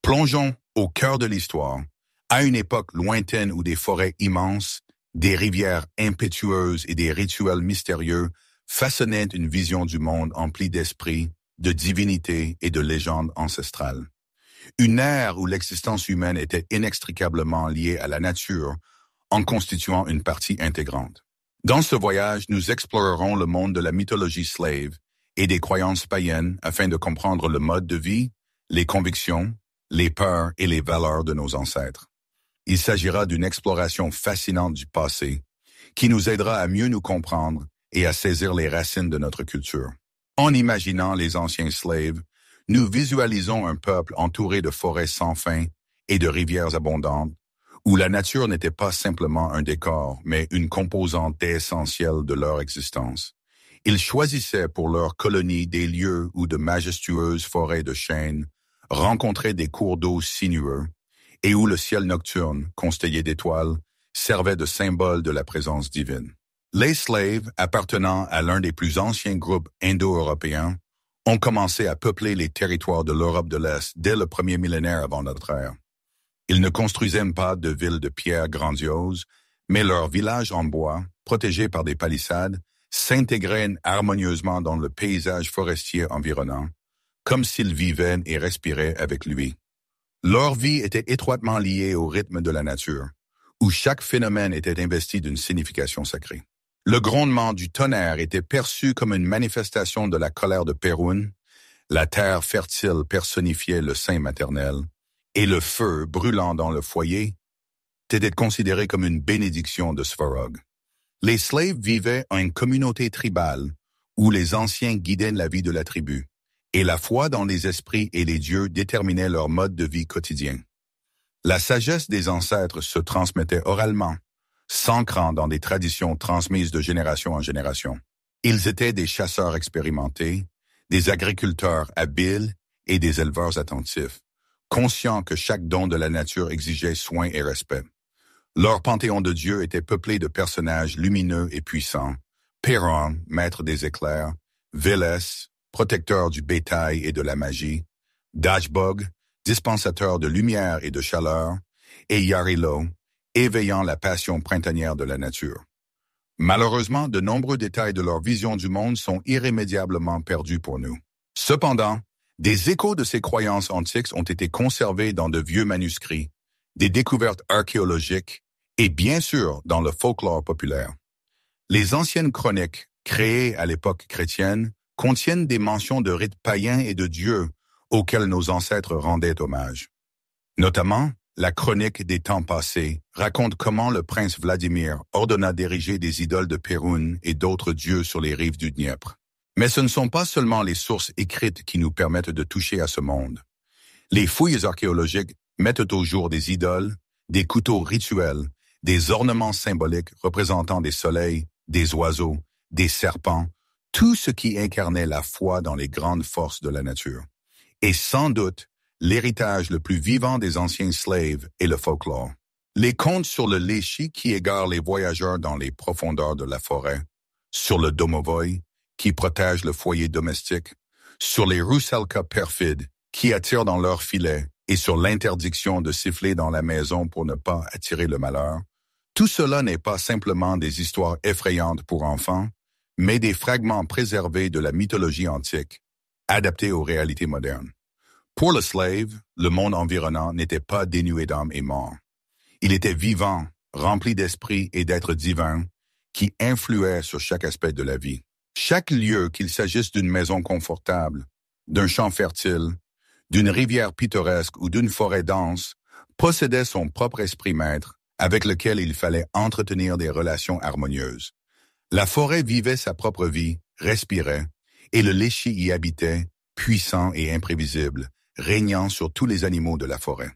Plongeons au cœur de l'histoire, à une époque lointaine où des forêts immenses, des rivières impétueuses et des rituels mystérieux façonnaient une vision du monde emplie d'esprit, de divinité et de légendes ancestrales. Une ère où l'existence humaine était inextricablement liée à la nature, en constituant une partie intégrante. Dans ce voyage, nous explorerons le monde de la mythologie slave et des croyances païennes afin de comprendre le mode de vie, les convictions, les peurs et les valeurs de nos ancêtres. Il s'agira d'une exploration fascinante du passé qui nous aidera à mieux nous comprendre et à saisir les racines de notre culture. En imaginant les anciens slaves, nous visualisons un peuple entouré de forêts sans fin et de rivières abondantes, où la nature n'était pas simplement un décor, mais une composante essentielle de leur existence. Ils choisissaient pour leur colonie des lieux où de majestueuses forêts de chênes rencontraient des cours d'eau sinueux et où le ciel nocturne, constellé d'étoiles, servait de symbole de la présence divine. Les slaves, appartenant à l'un des plus anciens groupes indo-européens, ont commencé à peupler les territoires de l'Europe de l'Est dès le premier millénaire avant notre ère. Ils ne construisaient pas de villes de pierre grandioses, mais leurs villages en bois, protégés par des palissades, s'intégraient harmonieusement dans le paysage forestier environnant, comme s'ils vivaient et respiraient avec lui. Leur vie était étroitement liée au rythme de la nature, où chaque phénomène était investi d'une signification sacrée. Le grondement du tonnerre était perçu comme une manifestation de la colère de Perun, la terre fertile personnifiait le sein maternel, et le feu brûlant dans le foyer était considéré comme une bénédiction de Svarog. Les slaves vivaient en une communauté tribale où les anciens guidaient la vie de la tribu, et la foi dans les esprits et les dieux déterminait leur mode de vie quotidien. La sagesse des ancêtres se transmettait oralement, s'ancrant dans des traditions transmises de génération en génération. Ils étaient des chasseurs expérimentés, des agriculteurs habiles et des éleveurs attentifs, conscients que chaque don de la nature exigeait soin et respect. Leur panthéon de dieux était peuplé de personnages lumineux et puissants, Perun, maître des éclairs, Veles, protecteur du bétail et de la magie, Dajbog, dispensateur de lumière et de chaleur, et Yarilo, éveillant la passion printanière de la nature. Malheureusement, de nombreux détails de leur vision du monde sont irrémédiablement perdus pour nous. Cependant, des échos de ces croyances antiques ont été conservés dans de vieux manuscrits, des découvertes archéologiques et bien sûr dans le folklore populaire. Les anciennes chroniques, créées à l'époque chrétienne, contiennent des mentions de rites païens et de dieux auxquels nos ancêtres rendaient hommage. Notamment, la chronique des temps passés raconte comment le prince Vladimir ordonna d'ériger des idoles de Perun et d'autres dieux sur les rives du Dniepr. Mais ce ne sont pas seulement les sources écrites qui nous permettent de toucher à ce monde. Les fouilles archéologiques mettent au jour des idoles, des couteaux rituels, des ornements symboliques représentant des soleils, des oiseaux, des serpents, tout ce qui incarnait la foi dans les grandes forces de la nature. Et sans doute, l'héritage le plus vivant des anciens slaves est le folklore. Les contes sur le Léchi qui égare les voyageurs dans les profondeurs de la forêt, sur le domovoy qui protège le foyer domestique, sur les Rusalka perfides qui attirent dans leurs filets et sur l'interdiction de siffler dans la maison pour ne pas attirer le malheur. Tout cela n'est pas simplement des histoires effrayantes pour enfants, mais des fragments préservés de la mythologie antique, adaptés aux réalités modernes. Pour le slave, le monde environnant n'était pas dénué d'âme et mort. Il était vivant, rempli d'esprit et d'êtres divins qui influaient sur chaque aspect de la vie. Chaque lieu, qu'il s'agisse d'une maison confortable, d'un champ fertile, d'une rivière pittoresque ou d'une forêt dense, possédait son propre esprit maître avec lequel il fallait entretenir des relations harmonieuses. La forêt vivait sa propre vie, respirait, et le Léchi y habitait, puissant et imprévisible, régnant sur tous les animaux de la forêt.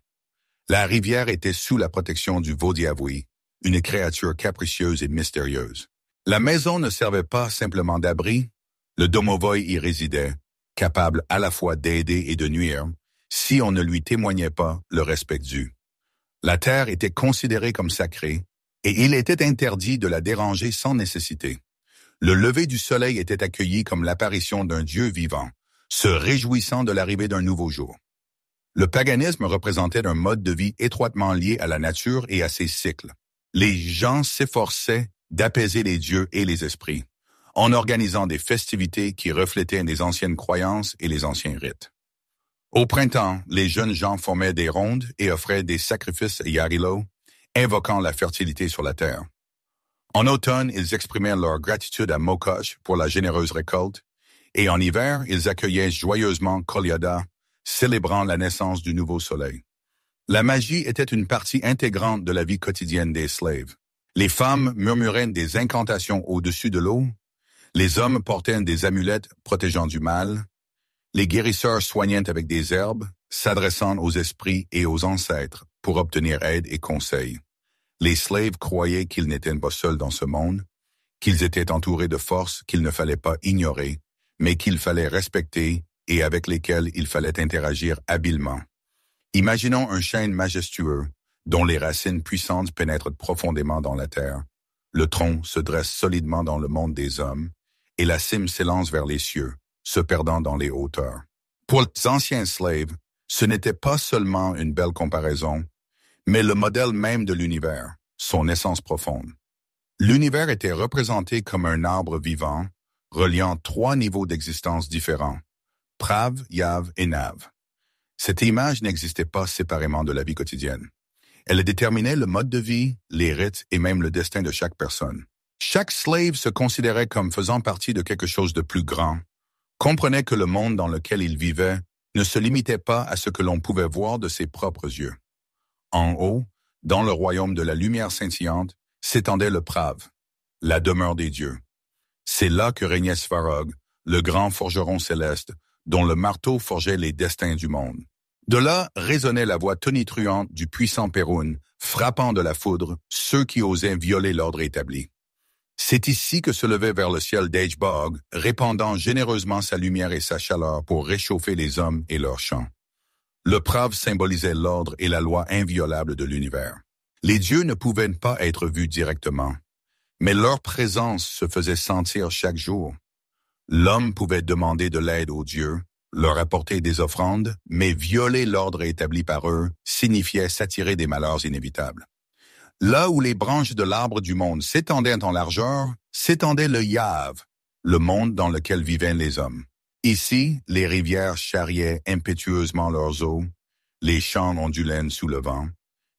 La rivière était sous la protection du Vodiavui, une créature capricieuse et mystérieuse. La maison ne servait pas simplement d'abri, le domovoy y résidait, capable à la fois d'aider et de nuire, si on ne lui témoignait pas le respect dû. La terre était considérée comme sacrée, et il était interdit de la déranger sans nécessité. Le lever du soleil était accueilli comme l'apparition d'un Dieu vivant, se réjouissant de l'arrivée d'un nouveau jour. Le paganisme représentait un mode de vie étroitement lié à la nature et à ses cycles. Les gens s'efforçaient d'apaiser les dieux et les esprits, en organisant des festivités qui reflétaient les anciennes croyances et les anciens rites. Au printemps, les jeunes gens formaient des rondes et offraient des sacrifices à Yarilo, invoquant la fertilité sur la terre. En automne, ils exprimaient leur gratitude à Mokosh pour la généreuse récolte, et en hiver, ils accueillaient joyeusement Kolyada, célébrant la naissance du nouveau soleil. La magie était une partie intégrante de la vie quotidienne des slaves. Les femmes murmuraient des incantations au-dessus de l'eau, les hommes portaient des amulettes protégeant du mal, les guérisseurs soignaient avec des herbes, s'adressant aux esprits et aux ancêtres pour obtenir aide et conseil. Les slaves croyaient qu'ils n'étaient pas seuls dans ce monde, qu'ils étaient entourés de forces qu'il ne fallait pas ignorer, mais qu'il fallait respecter et avec lesquelles il fallait interagir habilement. Imaginons un chêne majestueux, dont les racines puissantes pénètrent profondément dans la terre. Le tronc se dresse solidement dans le monde des hommes, et la cime s'élance vers les cieux, se perdant dans les hauteurs. Pour les anciens slaves, ce n'était pas seulement une belle comparaison, mais le modèle même de l'univers, son essence profonde. L'univers était représenté comme un arbre vivant, reliant 3 niveaux d'existence différents, Prav, Yav et Nav. Cette image n'existait pas séparément de la vie quotidienne. Elle déterminait le mode de vie, les rites et même le destin de chaque personne. Chaque slave se considérait comme faisant partie de quelque chose de plus grand, comprenait que le monde dans lequel il vivait ne se limitait pas à ce que l'on pouvait voir de ses propres yeux. En haut, dans le royaume de la lumière scintillante, s'étendait le Prav, la demeure des dieux. C'est là que régnait Svarog, le grand forgeron céleste, dont le marteau forgeait les destins du monde. De là résonnait la voix tonitruante du puissant Perun, frappant de la foudre ceux qui osaient violer l'ordre établi. C'est ici que se levait vers le ciel Dejbog, répandant généreusement sa lumière et sa chaleur pour réchauffer les hommes et leurs chants. Le Prav symbolisait l'ordre et la loi inviolable de l'univers. Les dieux ne pouvaient pas être vus directement, mais leur présence se faisait sentir chaque jour. L'homme pouvait demander de l'aide aux dieux, leur apporter des offrandes, mais violer l'ordre établi par eux signifiait s'attirer des malheurs inévitables. Là où les branches de l'arbre du monde s'étendaient en largeur, s'étendait le Yav, le monde dans lequel vivaient les hommes. Ici, les rivières charriaient impétueusement leurs eaux, les champs ondulaient sous le vent,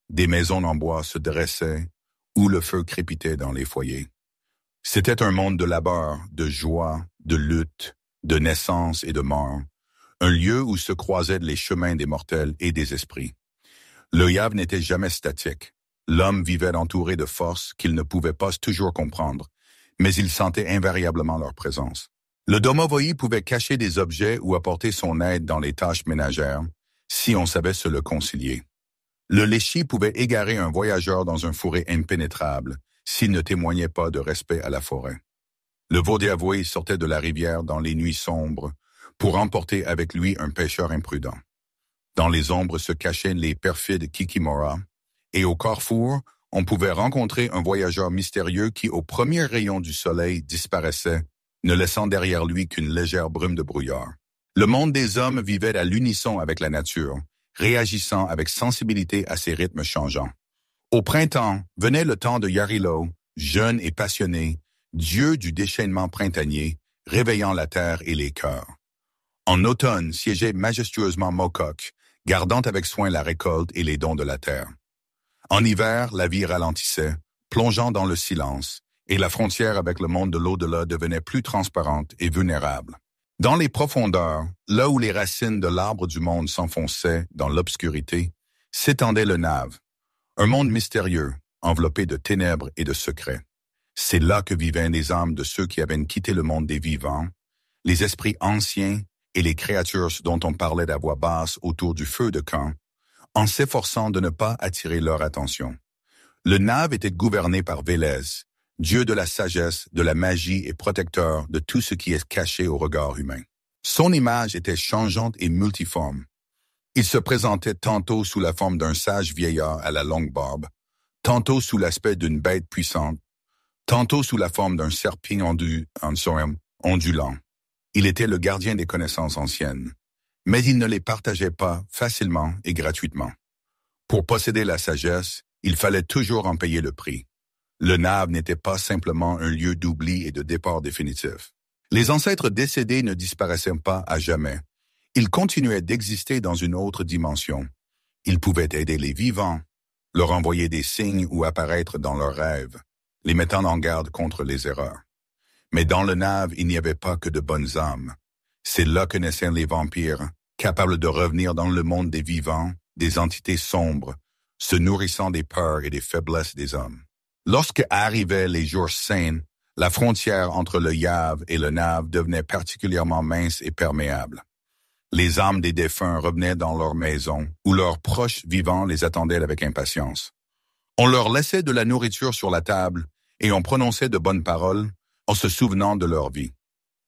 des maisons en bois se dressaient, où le feu crépitait dans les foyers. C'était un monde de labeur, de joie, de lutte, de naissance et de mort, un lieu où se croisaient les chemins des mortels et des esprits. Le Yav n'était jamais statique. L'homme vivait entouré de forces qu'il ne pouvait pas toujours comprendre, mais il sentait invariablement leur présence. Le domovoi pouvait cacher des objets ou apporter son aide dans les tâches ménagères, si on savait se le concilier. Le léchi pouvait égarer un voyageur dans un fourré impénétrable, s'il ne témoignait pas de respect à la forêt. Le Vodiavoi sortait de la rivière dans les nuits sombres pour emporter avec lui un pêcheur imprudent. Dans les ombres se cachaient les perfides Kikimora, et au Carrefour, on pouvait rencontrer un voyageur mystérieux qui, au premier rayon du soleil, disparaissait, ne laissant derrière lui qu'une légère brume de brouillard. Le monde des hommes vivait à l'unisson avec la nature, réagissant avec sensibilité à ses rythmes changeants. Au printemps, venait le temps de Yarilo, jeune et passionné, dieu du déchaînement printanier, réveillant la terre et les cœurs. En automne siégeait majestueusement Mokok, gardant avec soin la récolte et les dons de la terre. En hiver, la vie ralentissait, plongeant dans le silence, et la frontière avec le monde de l'au-delà devenait plus transparente et vulnérable. Dans les profondeurs, là où les racines de l'arbre du monde s'enfonçaient dans l'obscurité, s'étendait le Nav, un monde mystérieux, enveloppé de ténèbres et de secrets. C'est là que vivaient les âmes de ceux qui avaient quitté le monde des vivants, les esprits anciens et les créatures dont on parlait à voix basse autour du feu de camp, en s'efforçant de ne pas attirer leur attention. Le Nav était gouverné par Vélez, dieu de la sagesse, de la magie et protecteur de tout ce qui est caché au regard humain. Son image était changeante et multiforme. Il se présentait tantôt sous la forme d'un sage vieillard à la longue barbe, tantôt sous l'aspect d'une bête puissante, tantôt sous la forme d'un serpent ondulant. Il était le gardien des connaissances anciennes, mais il ne les partageait pas facilement et gratuitement. Pour posséder la sagesse, il fallait toujours en payer le prix. Le Nave n'était pas simplement un lieu d'oubli et de départ définitif. Les ancêtres décédés ne disparaissaient pas à jamais. Ils continuaient d'exister dans une autre dimension. Ils pouvaient aider les vivants, leur envoyer des signes ou apparaître dans leurs rêves, les mettant en garde contre les erreurs. Mais dans le Nave, il n'y avait pas que de bonnes âmes. C'est là que naissaient les vampires, capables de revenir dans le monde des vivants, des entités sombres, se nourrissant des peurs et des faiblesses des hommes. Lorsque arrivaient les jours saints, la frontière entre le Yave et le Nave devenait particulièrement mince et perméable. Les âmes des défunts revenaient dans leur maison, où leurs proches vivants les attendaient avec impatience. On leur laissait de la nourriture sur la table et on prononçait de bonnes paroles en se souvenant de leur vie.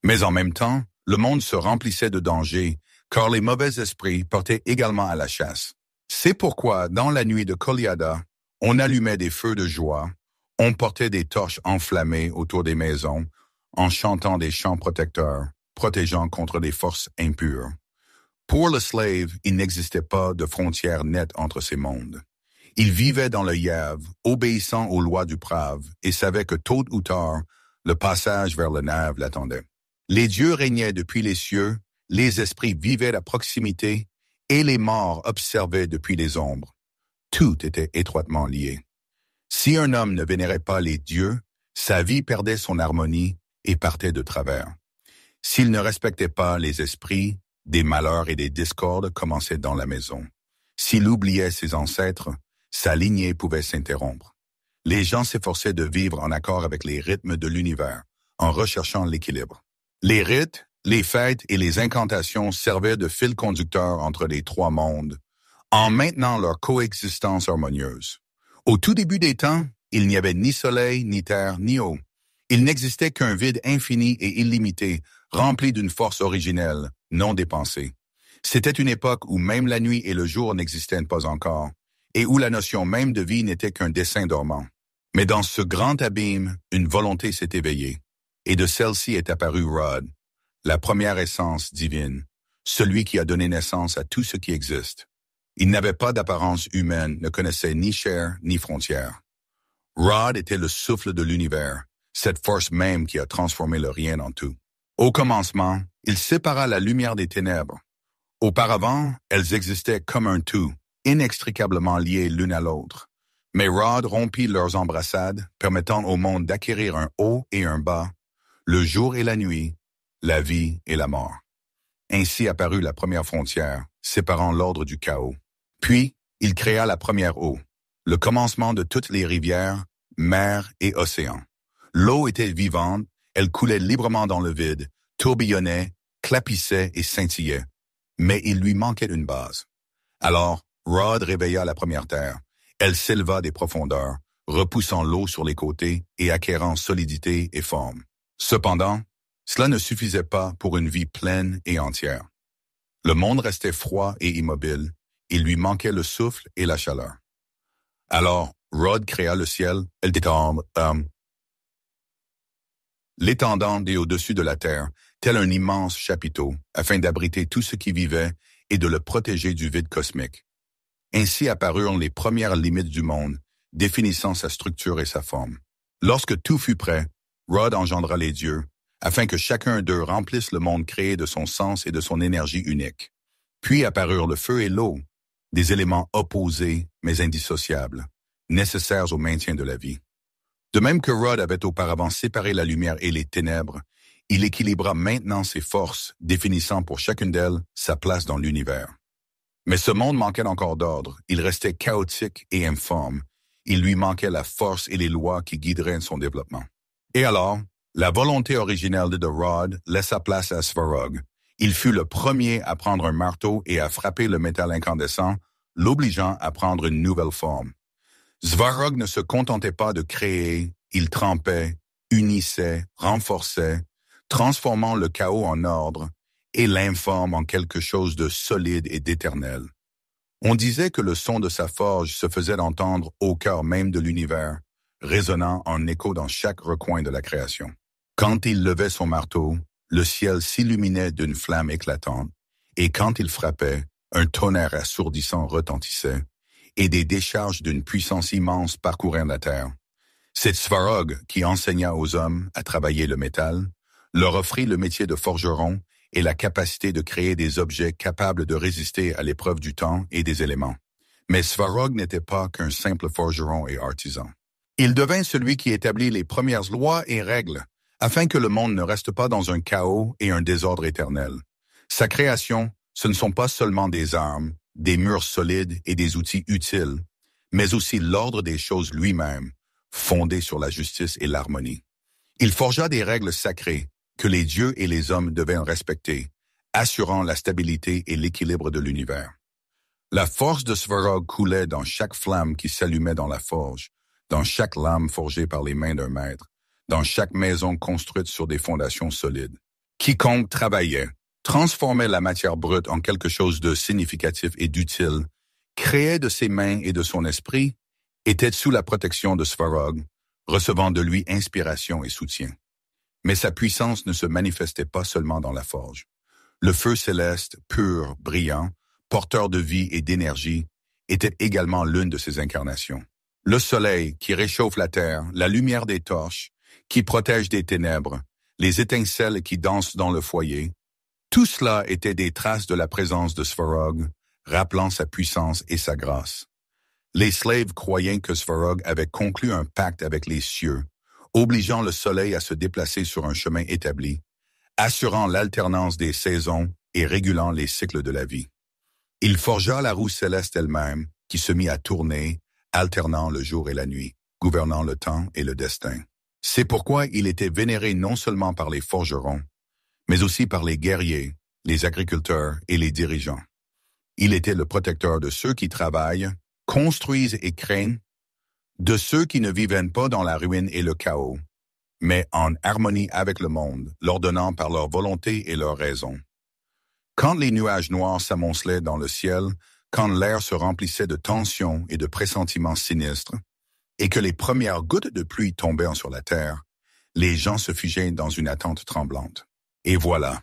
Mais en même temps, le monde se remplissait de dangers, car les mauvais esprits portaient également à la chasse. C'est pourquoi, dans la nuit de Koliada, on allumait des feux de joie, on portait des torches enflammées autour des maisons, en chantant des chants protecteurs, protégeant contre les forces impures. Pour le slave, il n'existait pas de frontière nette entre ces mondes. Il vivait dans le Yave, obéissant aux lois du Prave, et savait que tôt ou tard, le passage vers le Nave l'attendait. Les dieux régnaient depuis les cieux, les esprits vivaient à proximité, et les morts observaient depuis les ombres. Tout était étroitement lié. Si un homme ne vénérait pas les dieux, sa vie perdait son harmonie et partait de travers. S'il ne respectait pas les esprits, des malheurs et des discordes commençaient dans la maison. S'il oubliait ses ancêtres, sa lignée pouvait s'interrompre. Les gens s'efforçaient de vivre en accord avec les rythmes de l'univers, en recherchant l'équilibre. Les rites, les fêtes et les incantations servaient de fil conducteur entre les trois mondes, en maintenant leur coexistence harmonieuse. Au tout début des temps, il n'y avait ni soleil, ni terre, ni eau. Il n'existait qu'un vide infini et illimité, rempli d'une force originelle, non dépensée. C'était une époque où même la nuit et le jour n'existaient pas encore, et où la notion même de vie n'était qu'un dessein dormant. Mais dans ce grand abîme, une volonté s'est éveillée, et de celle-ci est apparu Rod, la première essence divine, celui qui a donné naissance à tout ce qui existe. Il n'avait pas d'apparence humaine, ne connaissait ni chair ni frontières. Rod était le souffle de l'univers, cette force même qui a transformé le rien en tout. Au commencement, il sépara la lumière des ténèbres. Auparavant, elles existaient comme un tout, inextricablement liées l'une à l'autre. Mais Rod rompit leurs embrassades, permettant au monde d'acquérir un haut et un bas, le jour et la nuit, la vie et la mort. Ainsi apparut la première frontière, séparant l'ordre du chaos. Puis, il créa la première eau, le commencement de toutes les rivières, mers et océans. L'eau était vivante, elle coulait librement dans le vide, tourbillonnait, clapissait et scintillait. Mais il lui manquait une base. Alors, Rod réveilla la première terre. Elle s'éleva des profondeurs, repoussant l'eau sur les côtés et acquérant solidité et forme. Cependant, cela ne suffisait pas pour une vie pleine et entière. Le monde restait froid et immobile, il lui manquait le souffle et la chaleur. Alors, Rod créa le ciel, l'étendant des au-dessus de la terre, tel un immense chapiteau, afin d'abriter tout ce qui vivait et de le protéger du vide cosmique. Ainsi apparurent les premières limites du monde, définissant sa structure et sa forme. Lorsque tout fut prêt, Rod engendra les dieux, afin que chacun d'eux remplisse le monde créé de son sens et de son énergie unique. Puis apparurent le feu et l'eau, des éléments opposés mais indissociables, nécessaires au maintien de la vie. De même que Rod avait auparavant séparé la lumière et les ténèbres, il équilibra maintenant ses forces, définissant pour chacune d'elles sa place dans l'univers. Mais ce monde manquait encore d'ordre, il restait chaotique et informe, il lui manquait la force et les lois qui guideraient son développement. Et alors, la volonté originelle de Rod laissa place à Svarog. Il fut le premier à prendre un marteau et à frapper le métal incandescent, l'obligeant à prendre une nouvelle forme. Svarog ne se contentait pas de créer, il trempait, unissait, renforçait, transformant le chaos en ordre et l'informe en quelque chose de solide et d'éternel. On disait que le son de sa forge se faisait entendre au cœur même de l'univers, résonnant en écho dans chaque recoin de la création. Quand il levait son marteau, le ciel s'illuminait d'une flamme éclatante, Et quand il frappait, un tonnerre assourdissant retentissait, et des décharges d'une puissance immense parcoururent la terre. C'est Svarog qui enseigna aux hommes à travailler le métal, leur offrit le métier de forgeron et la capacité de créer des objets capables de résister à l'épreuve du temps et des éléments. Mais Svarog n'était pas qu'un simple forgeron et artisan. Il devint celui qui établit les premières lois et règles, afin que le monde ne reste pas dans un chaos et un désordre éternel. Sa création, ce ne sont pas seulement des armes, des murs solides et des outils utiles, mais aussi l'ordre des choses lui-même, fondé sur la justice et l'harmonie. Il forgea des règles sacrées que les dieux et les hommes devaient respecter, assurant la stabilité et l'équilibre de l'univers. La force de Svarog coulait dans chaque flamme qui s'allumait dans la forge, dans chaque lame forgée par les mains d'un maître, dans chaque maison construite sur des fondations solides. Quiconque travaillait, transformait la matière brute en quelque chose de significatif et d'utile, créait de ses mains et de son esprit, était sous la protection de Svarog, recevant de lui inspiration et soutien. Mais sa puissance ne se manifestait pas seulement dans la forge. Le feu céleste, pur, brillant, porteur de vie et d'énergie, était également l'une de ses incarnations. Le soleil qui réchauffe la terre, la lumière des torches, qui protège des ténèbres, les étincelles qui dansent dans le foyer, tout cela était des traces de la présence de Svarog, rappelant sa puissance et sa grâce. Les slaves croyaient que Svarog avait conclu un pacte avec les cieux, obligeant le soleil à se déplacer sur un chemin établi, assurant l'alternance des saisons et régulant les cycles de la vie. Il forgea la roue céleste elle-même, qui se mit à tourner, alternant le jour et la nuit, gouvernant le temps et le destin. C'est pourquoi il était vénéré non seulement par les forgerons, mais aussi par les guerriers, les agriculteurs et les dirigeants. Il était le protecteur de ceux qui travaillent, construisent et craignent, de ceux qui ne vivent pas dans la ruine et le chaos, mais en harmonie avec le monde, l'ordonnant par leur volonté et leur raison. Quand les nuages noirs s'amoncelaient dans le ciel, quand l'air se remplissait de tensions et de pressentiments sinistres, et que les premières gouttes de pluie tombaient sur la terre, les gens se figeaient dans une attente tremblante. Et voilà,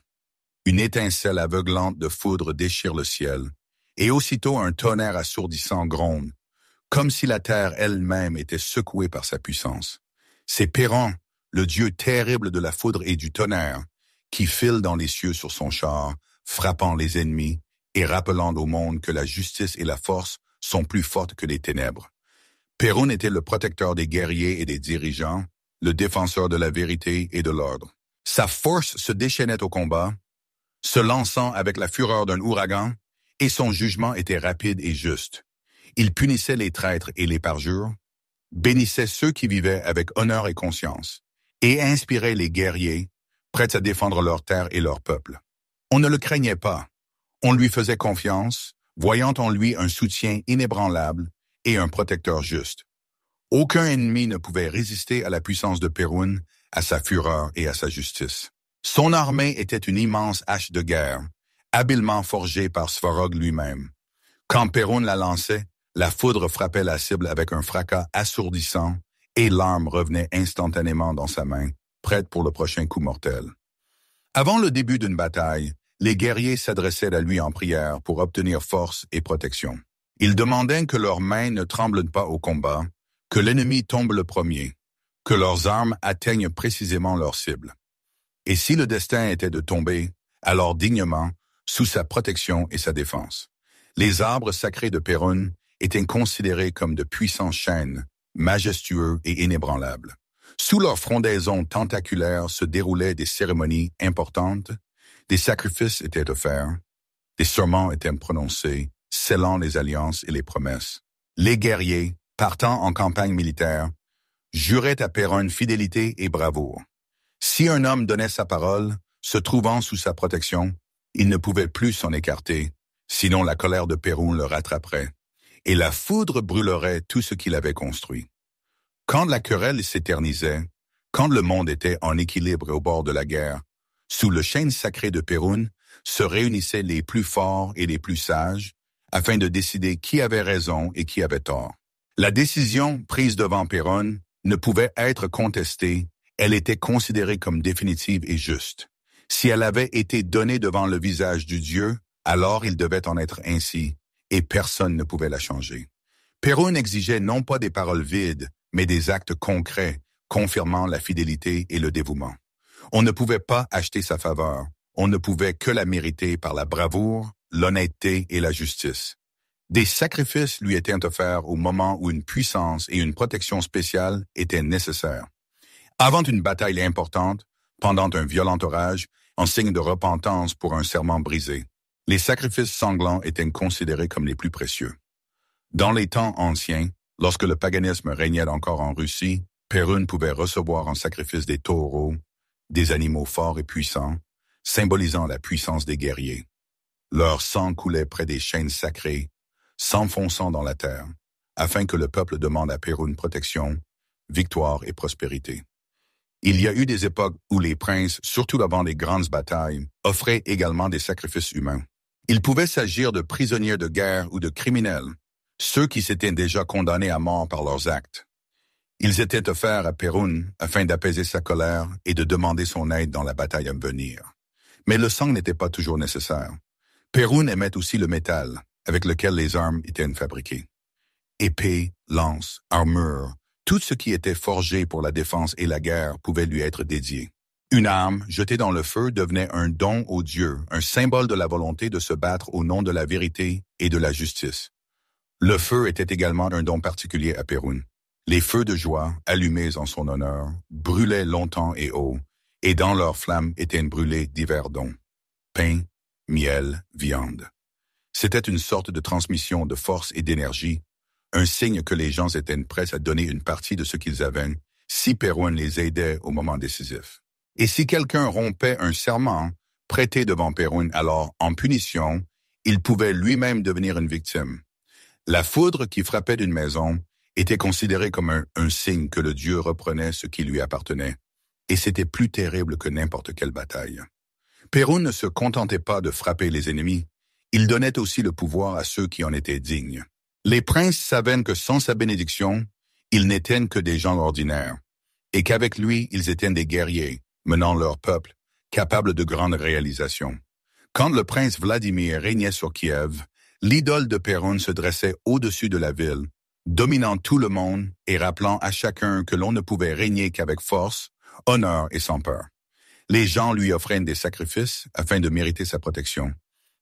une étincelle aveuglante de foudre déchire le ciel, et aussitôt un tonnerre assourdissant gronde, comme si la terre elle-même était secouée par sa puissance. C'est Perun, le dieu terrible de la foudre et du tonnerre, qui file dans les cieux sur son char, frappant les ennemis et rappelant au monde que la justice et la force sont plus fortes que les ténèbres. Perun était le protecteur des guerriers et des dirigeants, le défenseur de la vérité et de l'ordre. Sa force se déchaînait au combat, se lançant avec la fureur d'un ouragan, et son jugement était rapide et juste. Il punissait les traîtres et les parjures, bénissait ceux qui vivaient avec honneur et conscience, et inspirait les guerriers, prêts à défendre leur terre et leur peuple. On ne le craignait pas. On lui faisait confiance, voyant en lui un soutien inébranlable et un protecteur juste. Aucun ennemi ne pouvait résister à la puissance de Perun, à sa fureur et à sa justice. Son armée était une immense hache de guerre, habilement forgée par Svarog lui-même. Quand Perun la lançait, la foudre frappait la cible avec un fracas assourdissant et l'arme revenait instantanément dans sa main, prête pour le prochain coup mortel. Avant le début d'une bataille, les guerriers s'adressaient à lui en prière pour obtenir force et protection. Ils demandaient que leurs mains ne tremblent pas au combat, que l'ennemi tombe le premier, que leurs armes atteignent précisément leur cible. Et si le destin était de tomber, alors dignement, sous sa protection et sa défense. Les arbres sacrés de Perun étaient considérés comme de puissants chênes, majestueux et inébranlables. Sous leur frondaison tentaculaire se déroulaient des cérémonies importantes, des sacrifices étaient offerts, des serments étaient prononcés, scellant les alliances et les promesses. Les guerriers, partant en campagne militaire, juraient à Perun fidélité et bravoure. Si un homme donnait sa parole, se trouvant sous sa protection, il ne pouvait plus s'en écarter, sinon la colère de Perun le rattraperait, et la foudre brûlerait tout ce qu'il avait construit. Quand la querelle s'éternisait, quand le monde était en équilibre et au bord de la guerre, sous le chêne sacré de Perun se réunissaient les plus forts et les plus sages, afin de décider qui avait raison et qui avait tort. La décision prise devant Perun ne pouvait être contestée, elle était considérée comme définitive et juste. Si elle avait été donnée devant le visage du Dieu, Alors il devait en être ainsi, et personne ne pouvait la changer. Perun exigeait non pas des paroles vides, mais des actes concrets, confirmant la fidélité et le dévouement. On ne pouvait pas acheter sa faveur, on ne pouvait que la mériter par la bravoure, l'honnêteté et la justice. Des sacrifices lui étaient offerts au moment où une puissance et une protection spéciale étaient nécessaires. Avant une bataille importante, pendant un violent orage, en signe de repentance pour un serment brisé, les sacrifices sanglants étaient considérés comme les plus précieux. Dans les temps anciens, lorsque le paganisme régnait encore en Russie, Perun pouvait recevoir en sacrifice des taureaux, des animaux forts et puissants, symbolisant la puissance des guerriers. Leur sang coulait près des chaînes sacrées, s'enfonçant dans la terre, afin que le peuple demande à Perun protection, victoire et prospérité. Il y a eu des époques où les princes, surtout avant les grandes batailles, offraient également des sacrifices humains. Il pouvait s'agir de prisonniers de guerre ou de criminels, ceux qui s'étaient déjà condamnés à mort par leurs actes. Ils étaient offerts à Perun afin d'apaiser sa colère et de demander son aide dans la bataille à venir. Mais le sang n'était pas toujours nécessaire. Perun aimait aussi le métal, avec lequel les armes étaient fabriquées. Épée, lance, armure, tout ce qui était forgé pour la défense et la guerre pouvait lui être dédié. Une arme jetée dans le feu devenait un don aux dieux, un symbole de la volonté de se battre au nom de la vérité et de la justice. Le feu était également un don particulier à Perun. Les feux de joie, allumés en son honneur, brûlaient longtemps et haut, et dans leurs flammes étaient brûlés divers dons. Pain, miel, viande. C'était une sorte de transmission de force et d'énergie, un signe que les gens étaient prêts à donner une partie de ce qu'ils avaient si Perun les aidait au moment décisif. Et si quelqu'un rompait un serment prêté devant Perun, alors, en punition, il pouvait lui-même devenir une victime. La foudre qui frappait d'une maison était considérée comme un signe que le dieu reprenait ce qui lui appartenait, et c'était plus terrible que n'importe quelle bataille. Perun ne se contentait pas de frapper les ennemis, il donnait aussi le pouvoir à ceux qui en étaient dignes. Les princes savaient que sans sa bénédiction, ils n'étaient que des gens ordinaires, et qu'avec lui, ils étaient des guerriers, menant leur peuple, capables de grandes réalisations. Quand le prince Vladimir régnait sur Kiev, l'idole de Perun se dressait au-dessus de la ville, dominant tout le monde et rappelant à chacun que l'on ne pouvait régner qu'avec force, honneur et sans peur. Les gens lui offraient des sacrifices afin de mériter sa protection.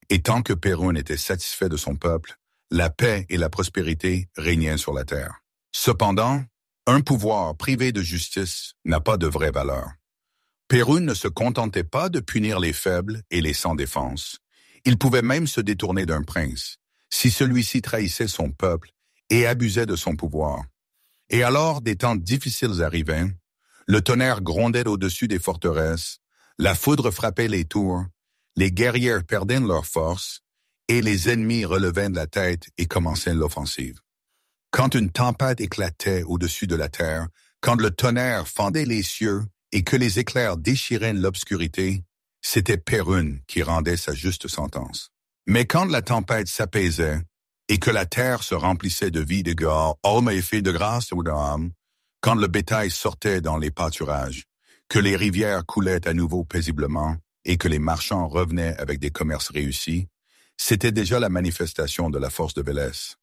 Et tant que Perun était satisfait de son peuple, la paix et la prospérité régnaient sur la terre. Cependant, un pouvoir privé de justice n'a pas de vraie valeur. Perun ne se contentait pas de punir les faibles et les sans défense. Il pouvait même se détourner d'un prince, si celui-ci trahissait son peuple et abusait de son pouvoir. Et alors, des temps difficiles arrivaient, le tonnerre grondait au-dessus des forteresses, la foudre frappait les tours, les guerriers perdaient leur force, et les ennemis relevaient la tête et commençaient l'offensive. Quand une tempête éclatait au-dessus de la terre, quand le tonnerre fendait les cieux et que les éclairs déchiraient l'obscurité, c'était Perun qui rendait sa juste sentence. Mais quand la tempête s'apaisait et que la terre se remplissait de vie de gars, hommes et filles de grâce ou d'âme, quand le bétail sortait dans les pâturages, que les rivières coulaient à nouveau paisiblement et que les marchands revenaient avec des commerces réussis, c'était déjà la manifestation de la force de Vélès.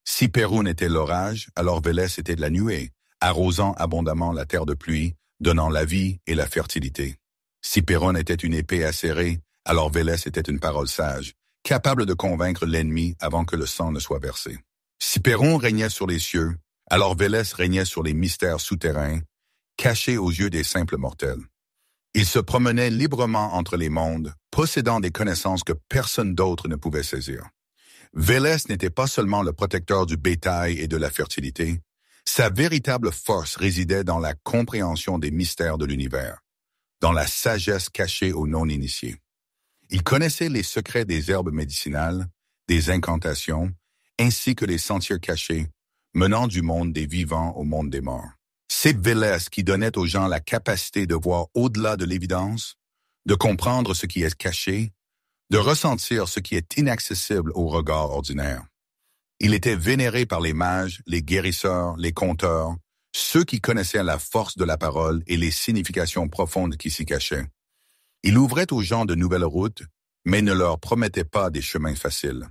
Si Perun était l'orage, alors Vélès était de la nuée, arrosant abondamment la terre de pluie, donnant la vie et la fertilité. Si Perun était une épée acérée, alors Vélès était une parole sage, capable de convaincre l'ennemi avant que le sang ne soit versé. Si Perun régnait sur les cieux, alors Vélès régnait sur les mystères souterrains, cachés aux yeux des simples mortels. Il se promenait librement entre les mondes, possédant des connaissances que personne d'autre ne pouvait saisir. Vélès n'était pas seulement le protecteur du bétail et de la fertilité, sa véritable force résidait dans la compréhension des mystères de l'univers, dans la sagesse cachée aux non-initiés. Il connaissait les secrets des herbes médicinales, des incantations, ainsi que les sentiers cachés, menant du monde des vivants au monde des morts. C'est Vélès qui donnait aux gens la capacité de voir au-delà de l'évidence, de comprendre ce qui est caché, de ressentir ce qui est inaccessible au regard ordinaire. Il était vénéré par les mages, les guérisseurs, les conteurs, ceux qui connaissaient la force de la parole et les significations profondes qui s'y cachaient. Il ouvrait aux gens de nouvelles routes, mais ne leur promettait pas des chemins faciles.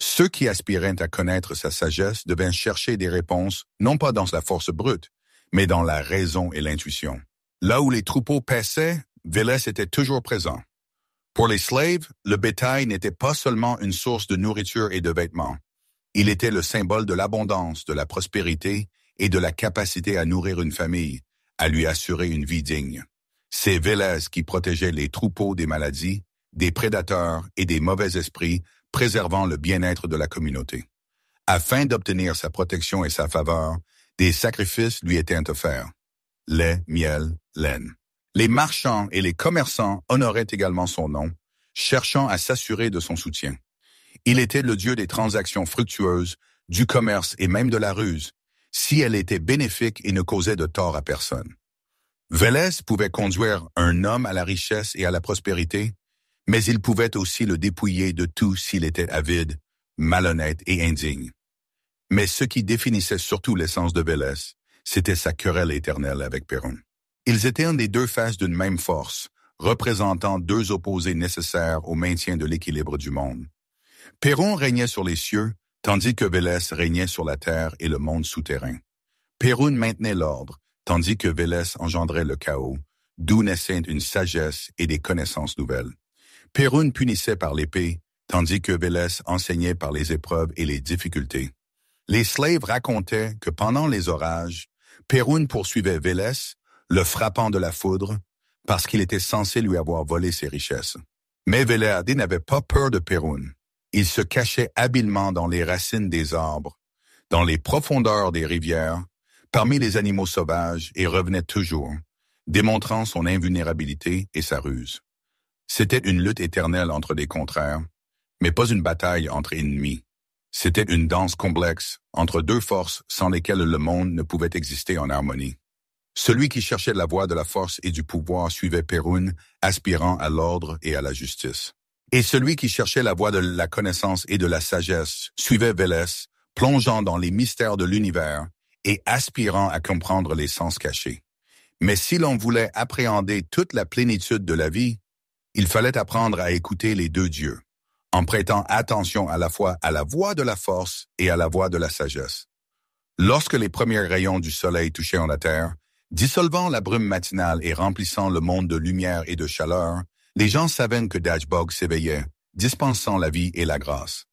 Ceux qui aspiraient à connaître sa sagesse devaient chercher des réponses, non pas dans la force brute, mais dans la raison et l'intuition. Là où les troupeaux paissaient, Vélez était toujours présent. Pour les slaves, le bétail n'était pas seulement une source de nourriture et de vêtements. Il était le symbole de l'abondance, de la prospérité et de la capacité à nourrir une famille, à lui assurer une vie digne. C'est Vélez qui protégeait les troupeaux des maladies, des prédateurs et des mauvais esprits, préservant le bien-être de la communauté. Afin d'obtenir sa protection et sa faveur, des sacrifices lui étaient offerts. Lait, miel, laine. Les marchands et les commerçants honoraient également son nom, cherchant à s'assurer de son soutien. Il était le dieu des transactions fructueuses, du commerce et même de la ruse, si elle était bénéfique et ne causait de tort à personne. Vélez pouvait conduire un homme à la richesse et à la prospérité, mais il pouvait aussi le dépouiller de tout s'il était avide, malhonnête et indigne. Mais ce qui définissait surtout l'essence de Vélez, c'était sa querelle éternelle avec Perún. Ils étaient un des deux faces d'une même force, représentant deux opposés nécessaires au maintien de l'équilibre du monde. Perún régnait sur les cieux, tandis que Vélez régnait sur la terre et le monde souterrain. Perún maintenait l'ordre, tandis que Vélez engendrait le chaos, d'où naissaient une sagesse et des connaissances nouvelles. Perún punissait par l'épée, tandis que Vélez enseignait par les épreuves et les difficultés. Les slaves racontaient que pendant les orages, Perún poursuivait Vélez, le frappant de la foudre, parce qu'il était censé lui avoir volé ses richesses. Mais Vélez n'avait pas peur de Perún. Il se cachait habilement dans les racines des arbres, dans les profondeurs des rivières, parmi les animaux sauvages et revenait toujours, démontrant son invulnérabilité et sa ruse. C'était une lutte éternelle entre des contraires, mais pas une bataille entre ennemis. C'était une danse complexe entre deux forces sans lesquelles le monde ne pouvait exister en harmonie. Celui qui cherchait la voie de la force et du pouvoir suivait Perún, aspirant à l'ordre et à la justice. Et celui qui cherchait la voie de la connaissance et de la sagesse suivait Vélez, plongeant dans les mystères de l'univers et aspirant à comprendre les sens cachés. Mais si l'on voulait appréhender toute la plénitude de la vie, il fallait apprendre à écouter les deux dieux, en prêtant attention à la fois à la voix de la force et à la voix de la sagesse. Lorsque les premiers rayons du soleil touchaient la terre, dissolvant la brume matinale et remplissant le monde de lumière et de chaleur, les gens savaient que Dashbog s'éveillait, dispensant la vie et la grâce.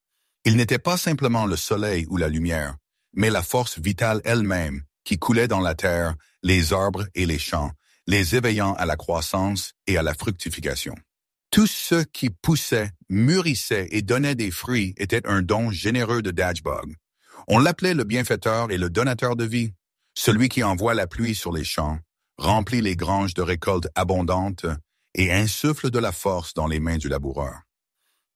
Il n'était pas simplement le soleil ou la lumière, mais la force vitale elle-même qui coulait dans la terre, les arbres et les champs, les éveillant à la croissance et à la fructification. Tout ce qui poussait, mûrissait et donnait des fruits était un don généreux de Dashbog. On l'appelait le bienfaiteur et le donateur de vie, celui qui envoie la pluie sur les champs, remplit les granges de récoltes abondantes et insuffle de la force dans les mains du laboureur.